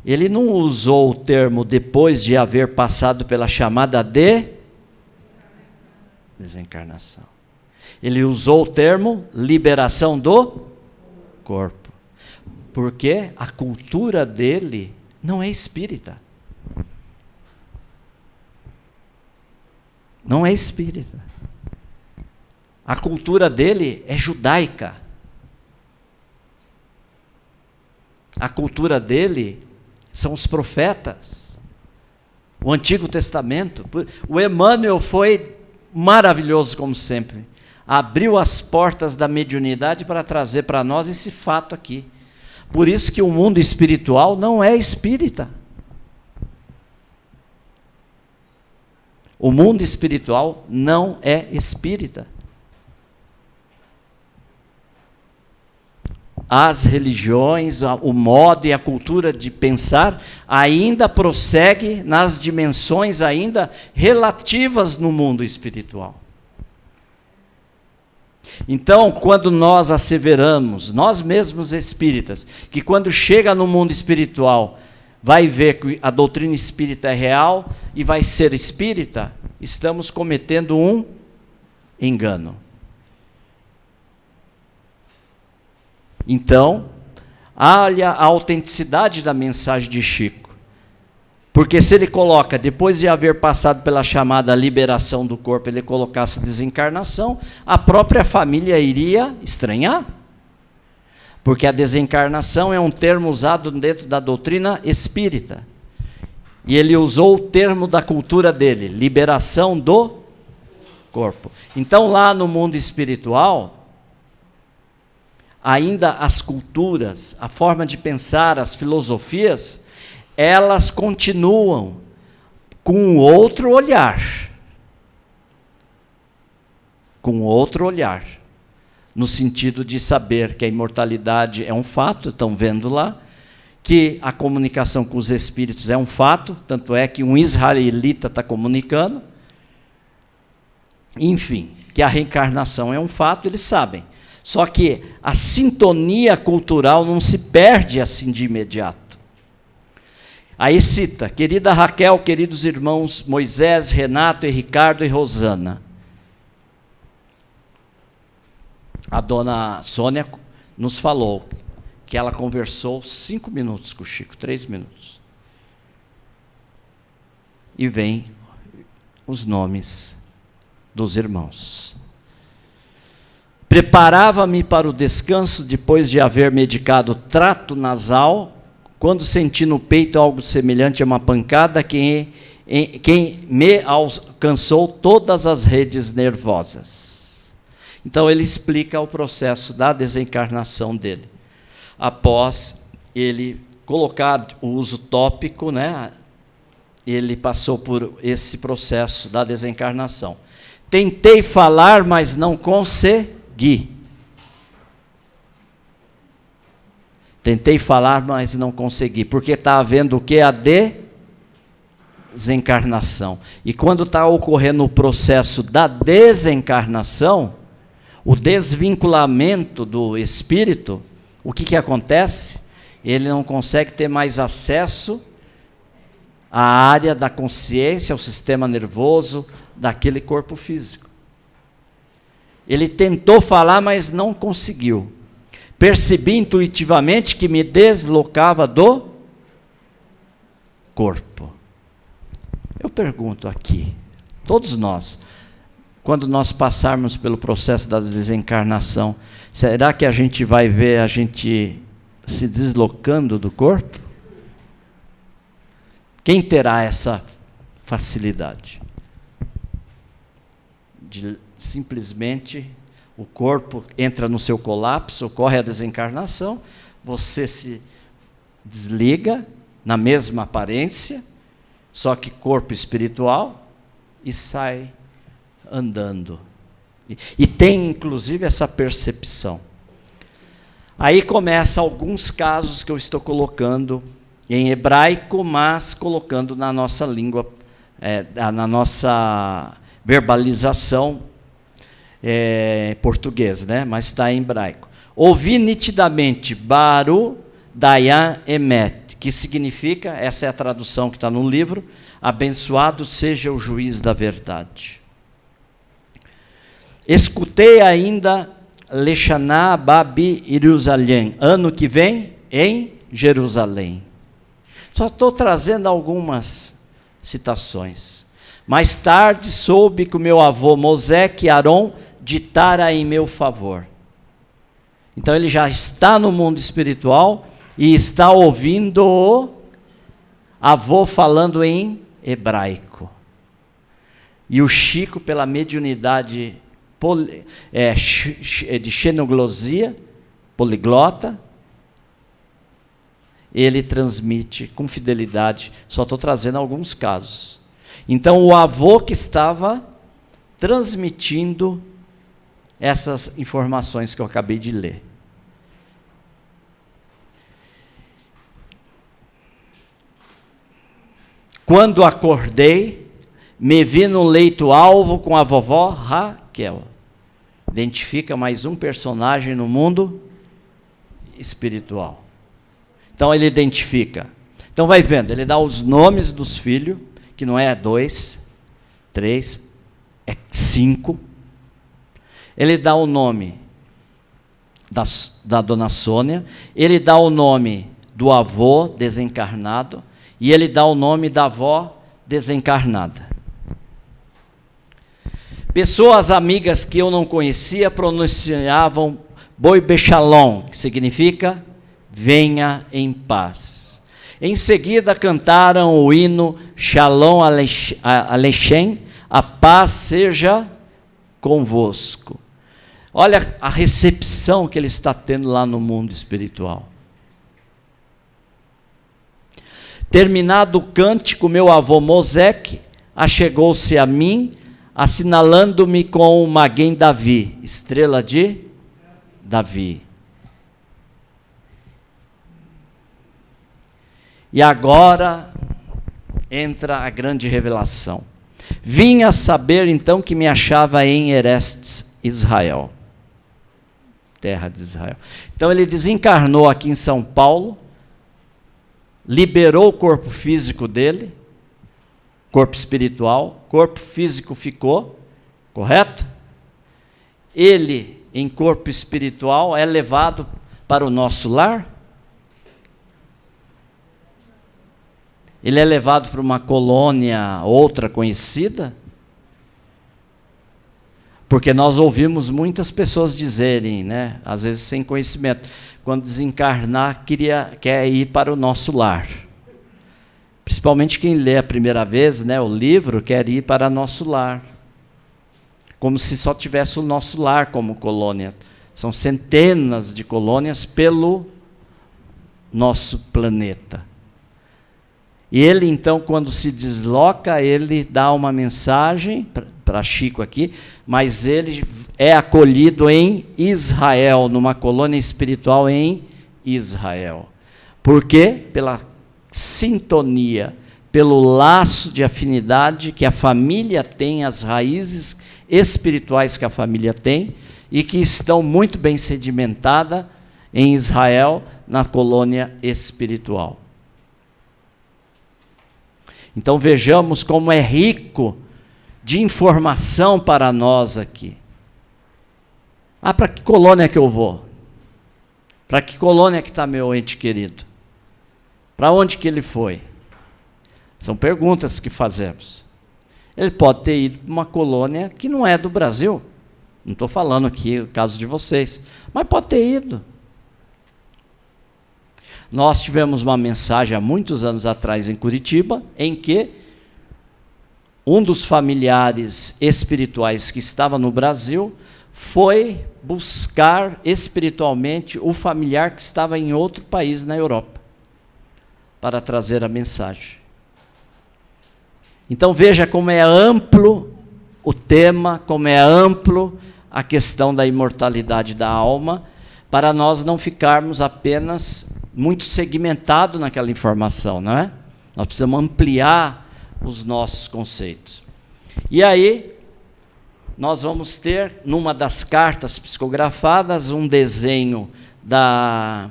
Ele não usou o termo depois de haver passado pela chamada desencarnação. Ele usou o termo liberação do corpo. Porque a cultura dele não é espírita. Não é espírita. A cultura dele é judaica. A cultura dele são os profetas, o Antigo Testamento. O Emmanuel foi maravilhoso, como sempre. Abriu as portas da mediunidade para trazer para nós esse fato aqui. Por isso que o mundo espiritual não é espírita. O mundo espiritual não é espírita. As religiões, o modo e a cultura de pensar ainda prossegue nas dimensões ainda relativas no mundo espiritual. Então, quando nós asseveramos, nós mesmos espíritas, que quando chega no mundo espiritual, vai ver que a doutrina espírita é real e vai ser espírita, estamos cometendo um engano. Então, olha a autenticidade da mensagem de Chico. Porque se ele coloca, depois de haver passado pela chamada liberação do corpo, ele colocasse desencarnação, a própria família iria estranhar. Porque a desencarnação é um termo usado dentro da doutrina espírita. E ele usou o termo da cultura dele, liberação do corpo. Então, lá no mundo espiritual, ainda as culturas, a forma de pensar, as filosofias, elas continuam com outro olhar. Com outro olhar. No sentido de saber que a imortalidade é um fato, estão vendo lá, que a comunicação com os espíritos é um fato, tanto é que um israelita está comunicando. Enfim, que a reencarnação é um fato, eles sabem. Só que a sintonia cultural não se perde assim de imediato. Aí cita: querida Raquel, queridos irmãos Moisés, Renato e Ricardo e Rosana. A dona Sônia nos falou que ela conversou 5 minutos com o Chico, 3 minutos. E vem os nomes dos irmãos. Preparava-me para o descanso depois de haver medicado trato nasal, quando senti no peito algo semelhante a uma pancada que me alcançou todas as redes nervosas. Então ele explica o processo da desencarnação dele. Após ele colocar o uso tópico, né, ele passou por esse processo da desencarnação. Tentei falar, mas não consegui. Tentei falar, mas não consegui, porque está havendo o que? A desencarnação. E quando está ocorrendo o processo da desencarnação, o desvinculamento do espírito, o que acontece? Ele não consegue ter mais acesso à área da consciência, ao sistema nervoso daquele corpo físico. Ele tentou falar, mas não conseguiu. Percebi intuitivamente que me deslocava do corpo. Eu pergunto aqui, todos nós, quando nós passarmos pelo processo da desencarnação, será que a gente vai ver a gente se deslocando do corpo? Quem terá essa facilidade? De simplesmente o corpo entra no seu colapso, ocorre a desencarnação, você se desliga na mesma aparência, só que corpo espiritual, e sai andando. E tem inclusive essa percepção. Aí começa alguns casos que eu estou colocando em hebraico, mas colocando na nossa língua, na nossa verbalização português, né? Mas está em hebraico. Ouvi nitidamente Baru Dayan Emet, que significa, essa é a tradução que está no livro, abençoado seja o juiz da verdade. Escutei ainda Lechaná Babi Jerusalém, ano que vem em Jerusalém. Só estou trazendo algumas citações. Mais tarde soube que o meu avô Moseque Aron ditara em meu favor. Então ele já está no mundo espiritual e está ouvindo o avô falando em hebraico. E o Chico, pela mediunidade de xenoglosia, poliglota, ele transmite com fidelidade. Só estou trazendo alguns casos. Então, o avô que estava transmitindo essas informações que eu acabei de ler. Quando acordei, me vi no leito alvo com a vovó Raquel. Identifica mais um personagem no mundo espiritual. Então ele identifica. Então vai vendo, ele dá os nomes dos filhos, que não é 2, 3, é 5. Ele dá o nome da dona Sônia, ele dá o nome do avô desencarnado, e ele dá o nome da avó desencarnada. Pessoas amigas que eu não conhecia pronunciavam Boi Bechalom, que significa venha em paz. Em seguida cantaram o hino Shalom Aleichem, a paz seja convosco. Olha a recepção que ele está tendo lá no mundo espiritual. Terminado o cântico, meu avô Moseque achegou-se a mim, assinalando-me com o Maguen Davi, estrela de Davi. E agora entra a grande revelação. Vim a saber então que me achava em Erestes, Israel, terra de Israel. Então ele desencarnou aqui em São Paulo, liberou o corpo físico dele, corpo espiritual, corpo físico ficou, correto? Ele, em corpo espiritual, é levado para o nosso lar? Ele é levado para uma colônia outra conhecida? Porque nós ouvimos muitas pessoas dizerem, né, às vezes sem conhecimento, quando desencarnar, quer ir para o nosso lar. Principalmente quem lê a primeira vez, né, o livro, quer ir para nosso lar. Como se só tivesse o nosso lar como colônia. São centenas de colônias pelo nosso planeta. E ele, então, quando se desloca, ele dá uma mensagem para Chico aqui, mas ele é acolhido em Israel, numa colônia espiritual em Israel. Por quê? Pela sintonia, pelo laço de afinidade que a família tem, as raízes espirituais que a família tem, e que estão muito bem sedimentadas em Israel, na colônia espiritual. Então vejamos como é rico de informação para nós aqui. Ah, para que colônia que eu vou? Para que colônia que está meu ente querido? Para onde que ele foi? São perguntas que fazemos. Ele pode ter ido para uma colônia que não é do Brasil. Não estou falando aqui o caso de vocês, mas pode ter ido. Nós tivemos uma mensagem há muitos anos atrás em Curitiba, em que um dos familiares espirituais que estava no Brasil foi buscar espiritualmente o familiar que estava em outro país na Europa, para trazer a mensagem. Então veja como é amplo o tema, como é amplo a questão da imortalidade da alma, para nós não ficarmos apenas muito segmentados naquela informação, não é? Nós precisamos ampliar os nossos conceitos. E aí, nós vamos ter, numa das cartas psicografadas, um desenho da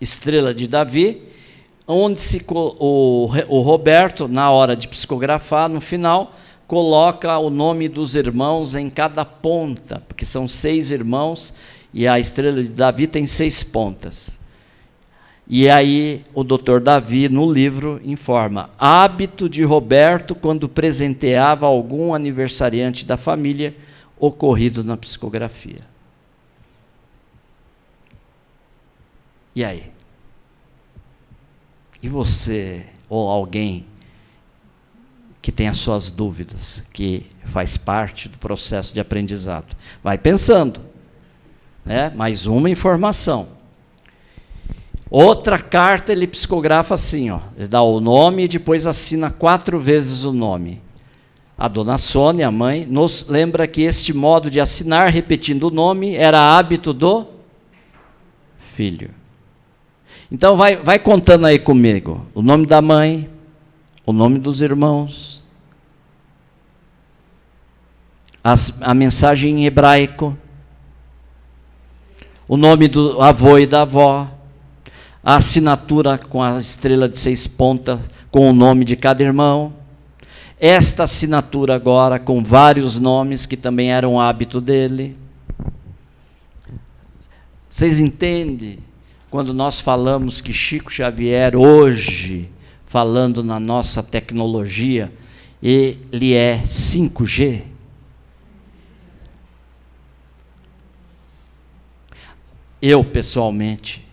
estrela de Davi, onde o Roberto, na hora de psicografar, no final, coloca o nome dos irmãos em cada ponta, porque são 6 irmãos, e a estrela de Davi tem 6 pontas. E aí o doutor Davi, no livro, informa: hábito de Roberto quando presenteava algum aniversariante da família, ocorrido na psicografia. E aí? E você, ou alguém que tem as suas dúvidas, que faz parte do processo de aprendizado, vai pensando, né? Mais uma informação. Outra carta ele psicografa assim, ó, ele dá o nome e depois assina 4 vezes o nome. A dona Sônia, a mãe, nos lembra que este modo de assinar, repetindo o nome, era hábito do filho. Então vai contando aí comigo, o nome da mãe, o nome dos irmãos, a mensagem em hebraico, o nome do avô e da avó, a assinatura com a estrela de 6 pontas, com o nome de cada irmão, esta assinatura agora com vários nomes que também eram hábito dele. Vocês entendem? Quando nós falamos que Chico Xavier hoje, falando na nossa tecnologia, ele é 5G. Eu, pessoalmente,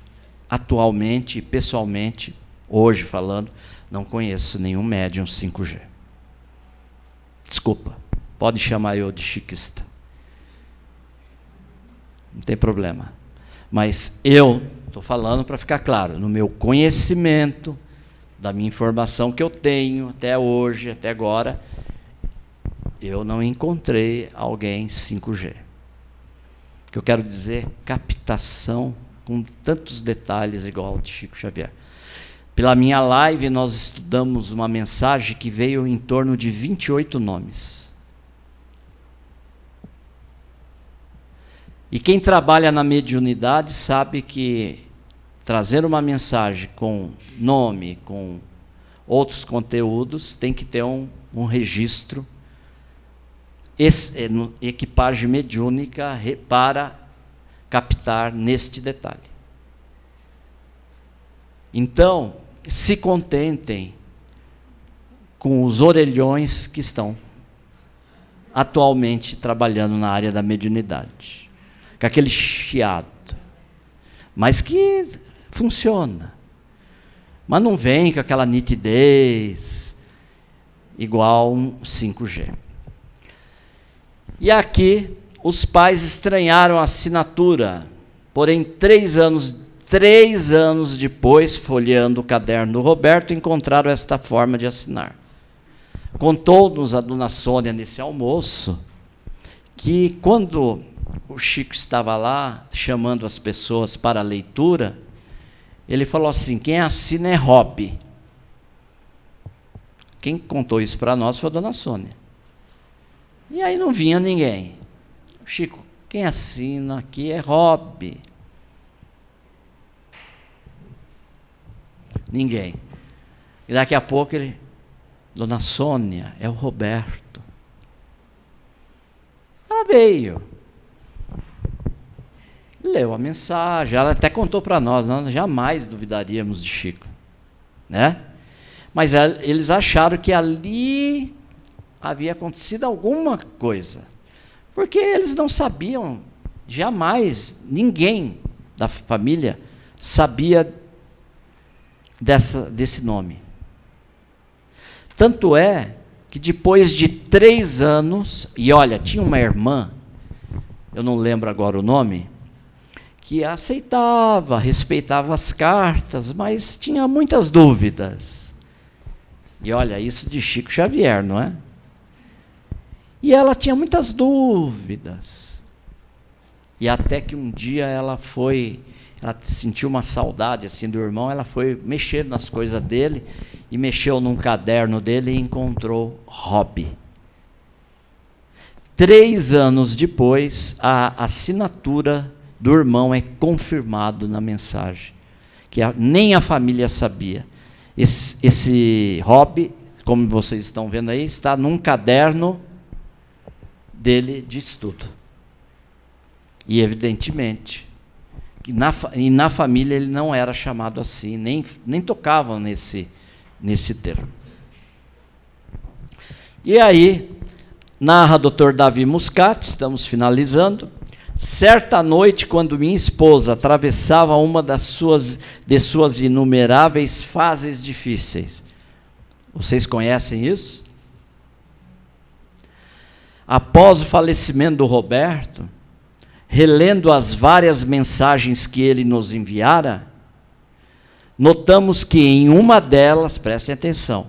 atualmente, pessoalmente, hoje falando, não conheço nenhum médium 5G. Desculpa, pode chamar eu de chiquista. Não tem problema. Mas eu estou falando para ficar claro, no meu conhecimento, da minha informação que eu tenho até hoje, até agora, eu não encontrei alguém 5G. O que eu quero dizer, captação com tantos detalhes igual ao de Chico Xavier. Pela minha live, nós estudamos uma mensagem que veio em torno de 28 nomes. E quem trabalha na mediunidade sabe que trazer uma mensagem com nome, com outros conteúdos, tem que ter um registro, equipagem mediúnica para captar neste detalhe. Então, se contentem com os orelhões que estão atualmente trabalhando na área da mediunidade, com aquele chiado, mas que funciona. Mas não vem com aquela nitidez igual um 5G. E aqui os pais estranharam a assinatura, porém 3 anos depois, folheando o caderno do Roberto, encontraram esta forma de assinar. Contou-nos a dona Sônia nesse almoço que quando o Chico estava lá chamando as pessoas para a leitura, ele falou assim: quem assina é Rob. Quem contou isso para nós foi a dona Sônia. E aí não vinha ninguém. Chico, quem assina aqui é Rob. Ninguém. E daqui a pouco ele: dona Sônia, é o Roberto. Ela veio. Leu a mensagem, ela até contou para nós jamais duvidaríamos de Chico, né? Mas eles acharam que ali havia acontecido alguma coisa, porque eles não sabiam, jamais, ninguém da família sabia desse nome. Tanto é que depois de 3 anos, e olha, tinha uma irmã, eu não lembro agora o nome, que aceitava, respeitava as cartas, mas tinha muitas dúvidas. E olha, isso de Chico Xavier, não é? E ela tinha muitas dúvidas. E até que um dia ela sentiu uma saudade assim do irmão, ela foi mexer nas coisas dele, e mexeu num caderno dele e encontrou Rob. 3 anos depois, a assinatura do irmão é confirmado na mensagem, que nem a família sabia. Esse Rob, como vocês estão vendo aí, está num caderno dele de estudo. E evidentemente, que na família ele não era chamado assim, nem tocavam nesse termo. E aí, narra Dr. Davi Muscat, estamos finalizando: certa noite, quando minha esposa atravessava uma de suas inumeráveis fases difíceis. Vocês conhecem isso? Após o falecimento do Roberto, relendo as várias mensagens que ele nos enviara, notamos que em uma delas, prestem atenção,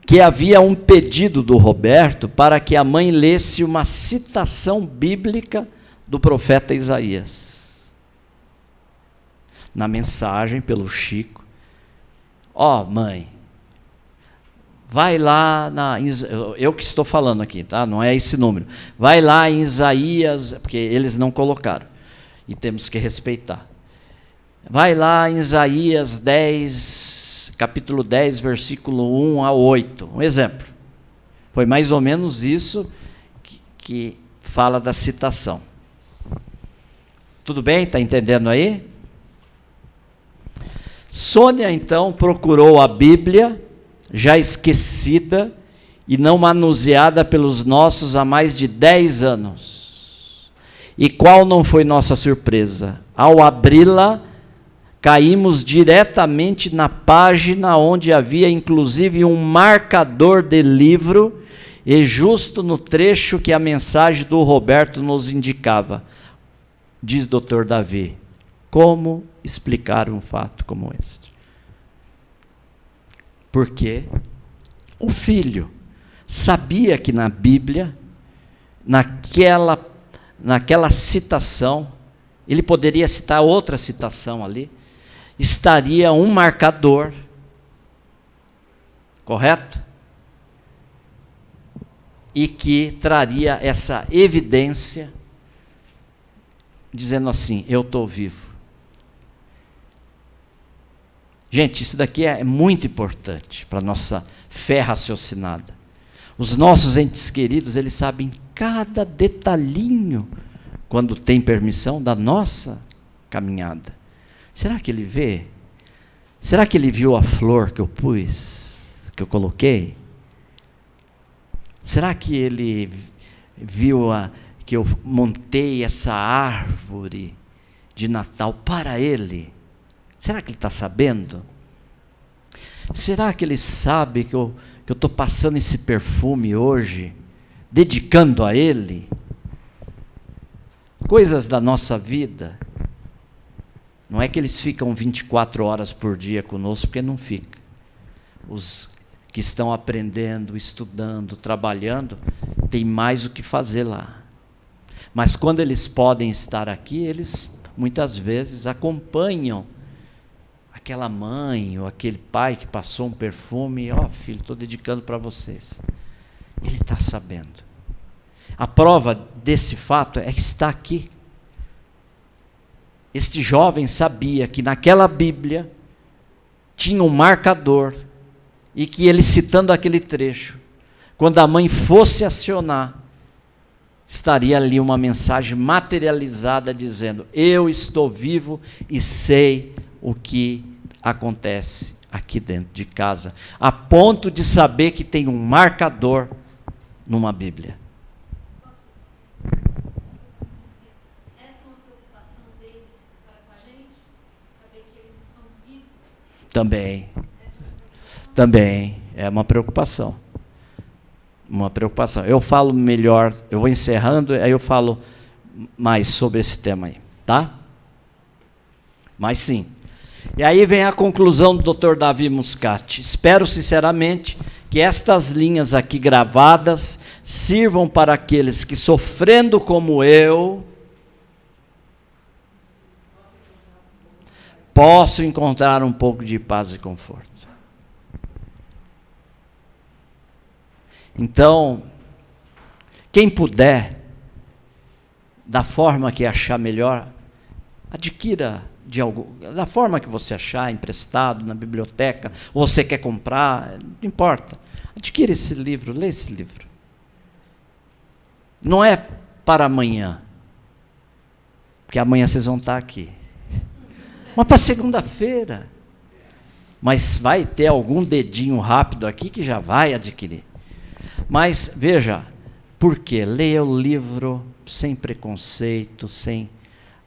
que havia um pedido do Roberto para que a mãe lesse uma citação bíblica do profeta Isaías. Na mensagem, pelo Chico: ó, mãe, vai lá eu que estou falando aqui, tá? Não é esse número. Vai lá em Isaías, porque eles não colocaram, e temos que respeitar. Vai lá em Isaías 10, capítulo 10, versículo 1 a 8. Um exemplo. Foi mais ou menos isso que fala da citação. Tudo bem? Está entendendo aí? Sônia, então, procurou a Bíblia, já esquecida e não manuseada pelos nossos há mais de 10 anos. E qual não foi nossa surpresa? Ao abri-la, caímos diretamente na página onde havia inclusive um marcador de livro, e justo no trecho que a mensagem do Roberto nos indicava. Diz Dr. Davi: como explicar um fato como este? Porque o filho sabia que na Bíblia, naquela citação, ele poderia citar outra citação ali, estaria um marcador, correto? E que traria essa evidência, dizendo assim: eu estou vivo. Gente, isso daqui é muito importante para a nossa fé raciocinada. Os nossos entes queridos, eles sabem cada detalhinho, quando tem permissão, da nossa caminhada. Será que ele vê? Será que ele viu a flor que eu pus, que eu coloquei? Será que ele viu que eu montei essa árvore de Natal para ele? Será que ele está sabendo? Será que ele sabe que eu estou passando esse perfume hoje, dedicando a ele? Coisas da nossa vida. Não é que eles ficam 24 horas por dia conosco, porque não fica. Os que estão aprendendo, estudando, trabalhando, tem mais o que fazer lá. Mas quando eles podem estar aqui, eles muitas vezes acompanham aquela mãe ou aquele pai que passou um perfume. Ó, filho, estou dedicando para vocês. Ele está sabendo. A prova desse fato é que está aqui. Este jovem sabia que naquela Bíblia tinha um marcador, e que ele, citando aquele trecho, quando a mãe fosse acionar, estaria ali uma mensagem materializada dizendo: eu estou vivo e sei o que acontece aqui dentro de casa, a ponto de saber que tem um marcador numa Bíblia. Essa é uma preocupação deles para com a gente, saber que eles estão vivos. Também é uma preocupação. Uma preocupação. Eu falo melhor, eu vou encerrando, aí eu falo mais sobre esse tema aí, tá? Mas sim. E aí vem a conclusão do Dr. Davi Muscat. Espero sinceramente que estas linhas aqui gravadas sirvam para aqueles que, sofrendo como eu, possam encontrar um pouco de paz e conforto. Então, quem puder, da forma que achar melhor, adquira da forma que você achar, emprestado, na biblioteca, ou você quer comprar, não importa. Adquira esse livro, lê esse livro. Não é para amanhã, porque amanhã vocês vão estar aqui. Mas para segunda-feira. Mas vai ter algum dedinho rápido aqui que já vai adquirir. Mas, veja, por quê? Leia o livro sem preconceito, sem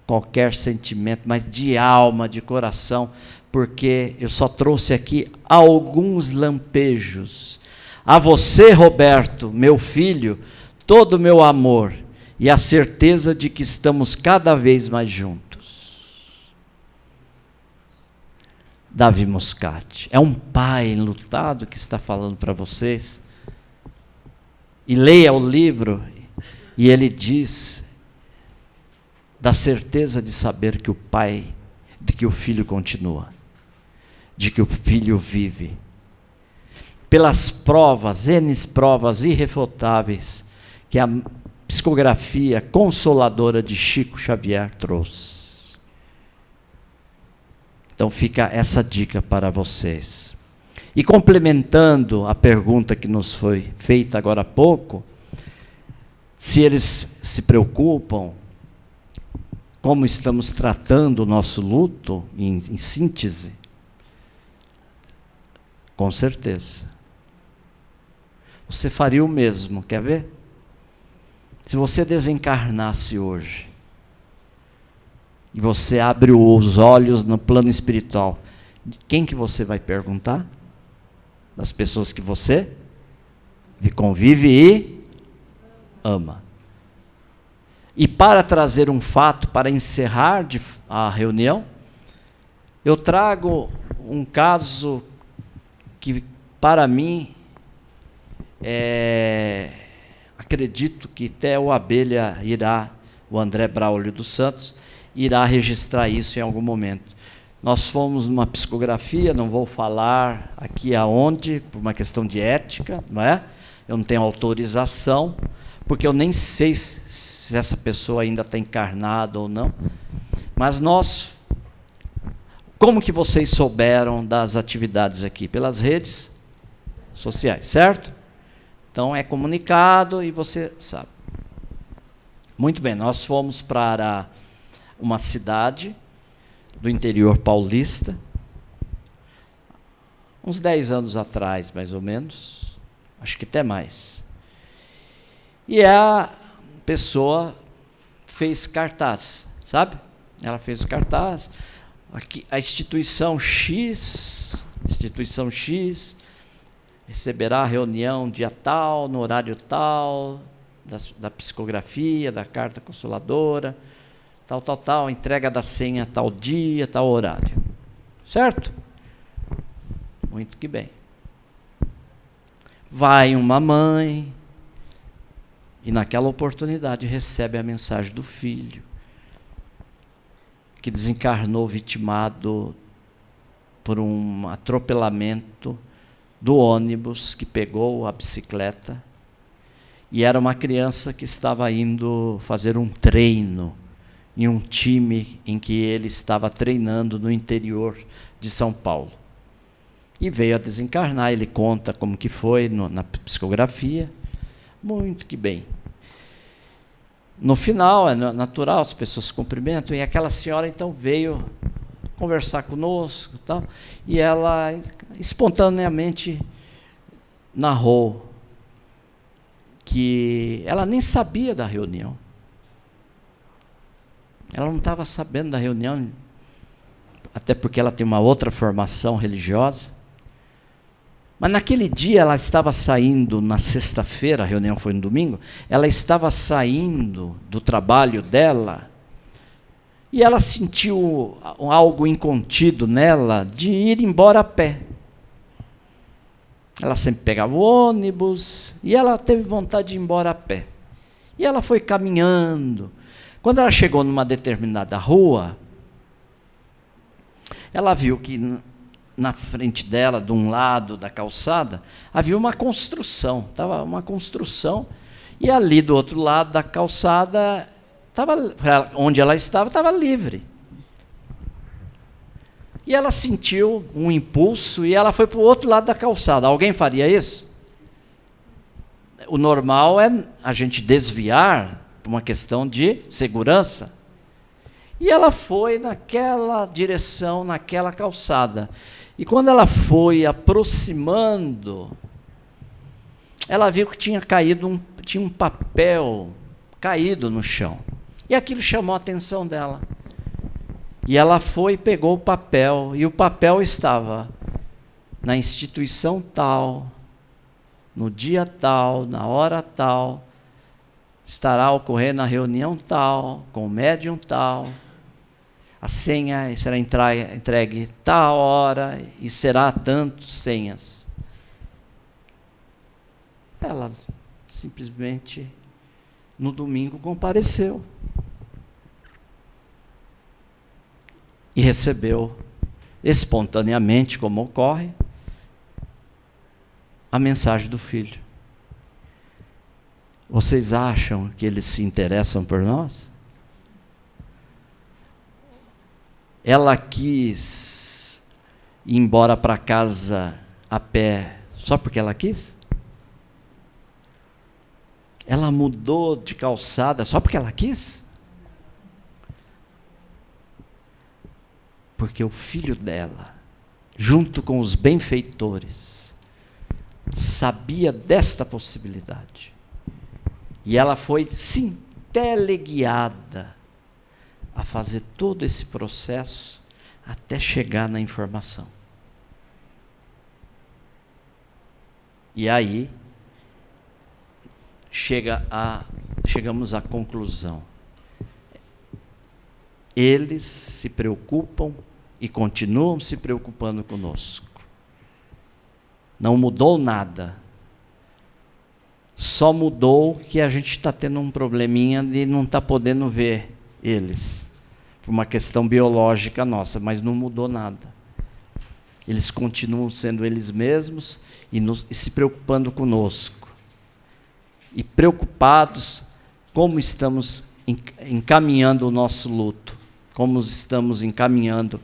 qualquer sentimento, mas de alma, de coração, porque eu só trouxe aqui alguns lampejos. A você, Roberto, meu filho, todo o meu amor e a certeza de que estamos cada vez mais juntos. Davi Muscat é um pai enlutado que está falando para vocês. E leia o livro, e ele diz da certeza de saber que o pai, de que o filho continua, de que o filho vive. Pelas provas, N provas irrefutáveis, que a psicografia consoladora de Chico Xavier trouxe. Então fica essa dica para vocês. E complementando a pergunta que nos foi feita agora há pouco, se eles se preocupam, como estamos tratando o nosso luto, em síntese, com certeza. Você faria o mesmo, quer ver? Se você desencarnasse hoje, e você abre os olhos no plano espiritual, quem que você vai perguntar? Das pessoas que você convive e ama. E para trazer um fato, para encerrar a reunião, eu trago um caso que, para mim, acredito que até o Abelha irá, o André Braulio dos Santos, irá registrar isso em algum momento. Nós fomos numa psicografia, não vou falar aqui aonde, por uma questão de ética, não é? Eu não tenho autorização, porque eu nem sei se essa pessoa ainda está encarnada ou não. Mas nós, como que vocês souberam das atividades aqui? Pelas redes sociais, certo? Então é comunicado e você sabe. Muito bem, nós fomos para uma cidade do interior paulista, uns 10 anos atrás, mais ou menos, acho que até mais. E a pessoa fez cartaz, sabe? Ela fez o cartaz, aqui, a instituição X receberá a reunião dia tal, no horário tal, da psicografia, da carta consoladora, tal, entrega da senha tal dia, tal horário. Certo? Muito que bem. Vai uma mãe e naquela oportunidade recebe a mensagem do filho, que desencarnou vitimado por um atropelamento do ônibus que pegou a bicicleta, e era uma criança que estava indo fazer um treino em um time em que ele estava treinando no interior de São Paulo. E veio a desencarnar, ele conta como que foi na psicografia. Muito que bem. No final, é natural, as pessoas se cumprimentam, e aquela senhora então veio conversar conosco, tal, e ela espontaneamente narrou que ela nem sabia da reunião. Ela não estava sabendo da reunião, até porque ela tem uma outra formação religiosa. Mas naquele dia ela estava saindo, na sexta-feira, a reunião foi no domingo, ela estava saindo do trabalho dela, e ela sentiu algo incontido nela de ir embora a pé. Ela sempre pegava o ônibus, e ela teve vontade de ir embora a pé. E ela foi caminhando. Quando ela chegou numa determinada rua, ela viu que na frente dela, de um lado da calçada, havia uma construção. Estava uma construção, e ali do outro lado da calçada, onde ela estava livre. E ela sentiu um impulso e ela foi para o outro lado da calçada. Alguém faria isso? O normal é a gente desviar por uma questão de segurança. E ela foi naquela direção, naquela calçada. E quando ela foi aproximando, ela viu que tinha um papel caído no chão. E aquilo chamou a atenção dela. E ela foi e pegou o papel, e o papel estava na instituição tal, no dia tal, na hora tal, estará ocorrendo a reunião tal, com o médium tal, a senha será entregue tal hora, e será tantos senhas. Ela simplesmente, no domingo, compareceu. E recebeu, espontaneamente, como ocorre, a mensagem do filho. Vocês acham que eles se interessam por nós? Ela quis ir embora para casa a pé só porque ela quis? Ela mudou de calçada só porque ela quis? Porque o filho dela, junto com os benfeitores, sabia desta possibilidade. E ela foi, sim, teleguiada a fazer todo esse processo até chegar na informação. E aí, chegamos à conclusão. Eles se preocupam e continuam se preocupando conosco. Não mudou nada. Só mudou que a gente está tendo um probleminha de não estar podendo ver eles. por uma questão biológica nossa, mas não mudou nada. Eles continuam sendo eles mesmos e se preocupando conosco. E preocupados como estamos encaminhando o nosso luto, como estamos encaminhando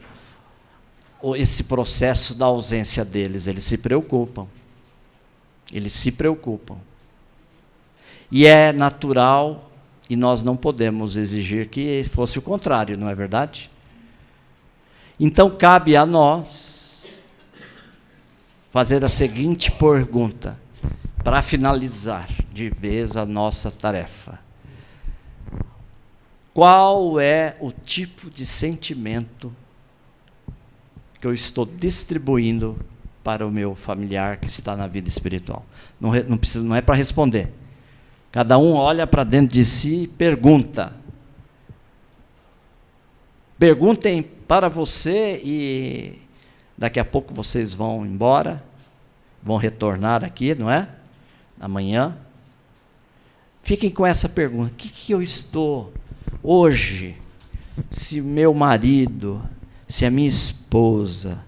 esse processo da ausência deles. Eles se preocupam. Eles se preocupam. E é natural, e nós não podemos exigir que fosse o contrário, não é verdade? Então, cabe a nós fazer a seguinte pergunta, para finalizar de vez a nossa tarefa. Qual é o tipo de sentimento que eu estou distribuindo para o meu familiar que está na vida espiritual? Não é para responder. Cada um olha para dentro de si e pergunta. Perguntem para você e daqui a pouco vocês vão embora, vão retornar aqui, não é? Amanhã. Fiquem com essa pergunta. O que eu estou hoje, se meu marido, se a minha esposa,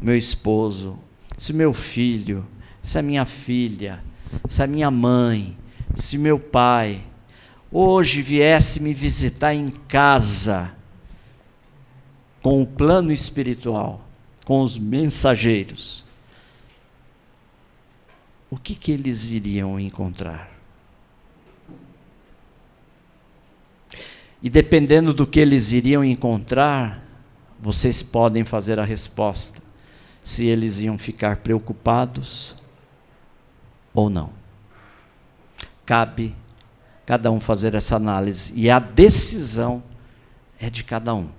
meu esposo, se meu filho, se a minha filha, se a minha mãe, se meu pai, hoje viesse me visitar em casa, com o plano espiritual, com os mensageiros, o que eles iriam encontrar? E dependendo do que eles iriam encontrar, vocês podem fazer a resposta, se eles iam ficar preocupados ou não. Cabe cada um fazer essa análise, e a decisão é de cada um.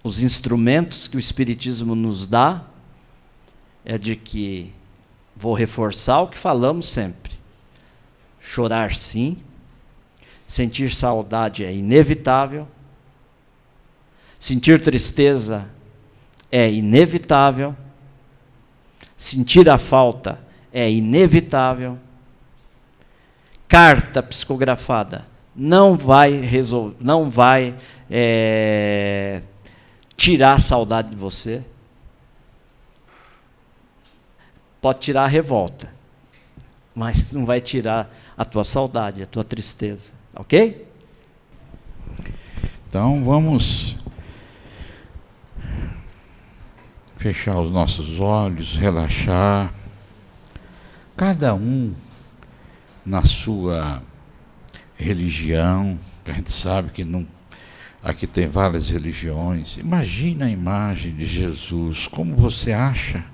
Os instrumentos que o Espiritismo nos dá é de que, vou reforçar o que falamos sempre, chorar sim, sentir saudade é inevitável, sentir tristeza é inevitável, sentir a falta é inevitável. Carta psicografada não vai resolver, não vai tirar a saudade de você. Pode tirar a revolta, mas não vai tirar a tua saudade, a tua tristeza. Ok? Então vamos fechar os nossos olhos, relaxar. Cada um na sua religião, que a gente sabe que não, aqui tem várias religiões. Imagina a imagem de Jesus. Como você acha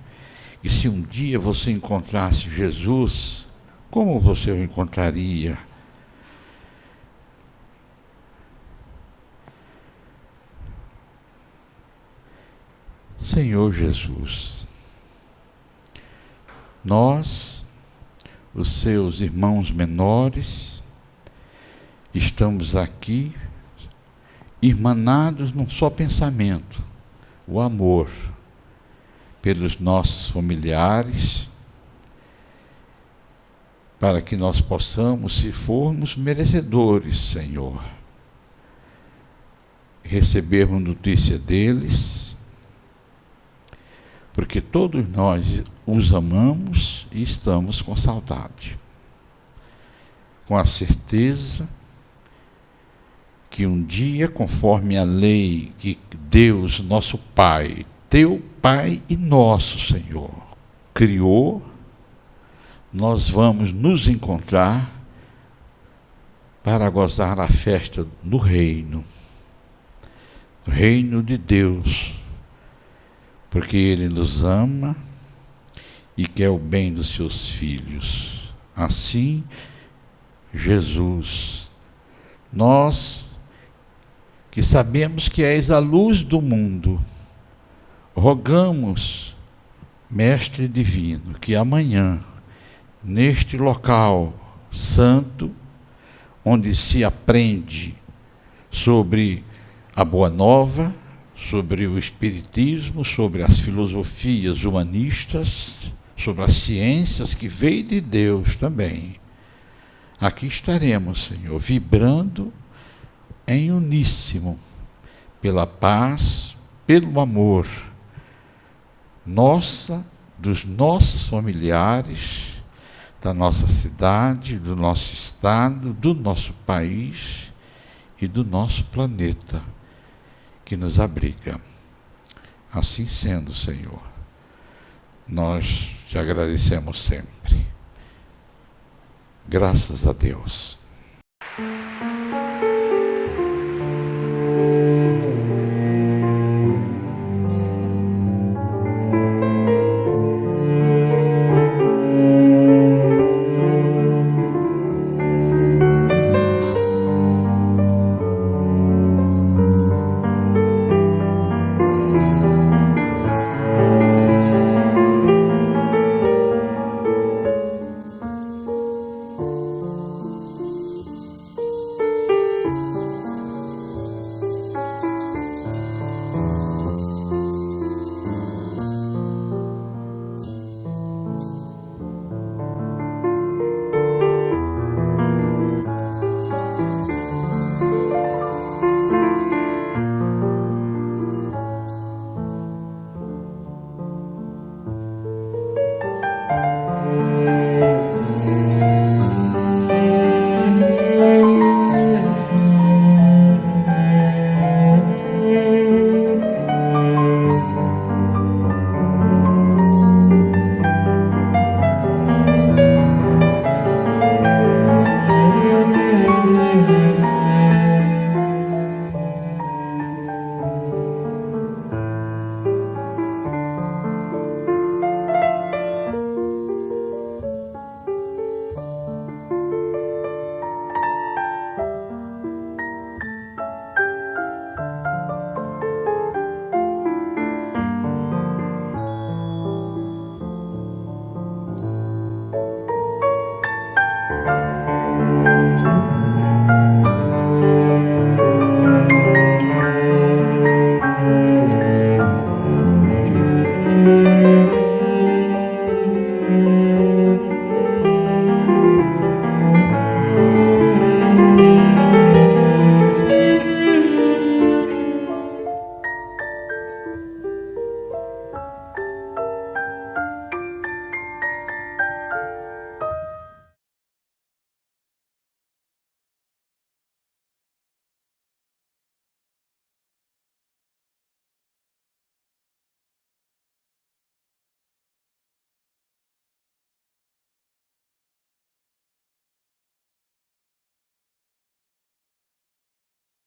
que se um dia você encontrasse Jesus, como você o encontraria? Senhor Jesus, nós, os seus irmãos menores, estamos aqui irmanados num só pensamento, o amor pelos nossos familiares, para que nós possamos, se formos merecedores, Senhor, recebermos notícia deles, porque todos nós os amamos e estamos com saudade, com a certeza que um dia, conforme a lei que Deus, nosso Pai, teu Pai e nosso Senhor, criou, nós vamos nos encontrar para gozar a festa no reino de Deus, porque Ele nos ama e quer o bem dos seus filhos. Assim, Jesus, nós que sabemos que és a luz do mundo, rogamos, Mestre Divino, que amanhã, neste local santo, onde se aprende sobre a Boa Nova, sobre o Espiritismo, sobre as filosofias humanistas, sobre as ciências que veio de Deus também. Aqui estaremos, Senhor, vibrando em uníssono, pela paz, pelo amor, dos nossos familiares, da nossa cidade, do nosso estado, do nosso país e do nosso planeta que nos abriga. Assim sendo, Senhor, nós te agradecemos sempre. Graças a Deus.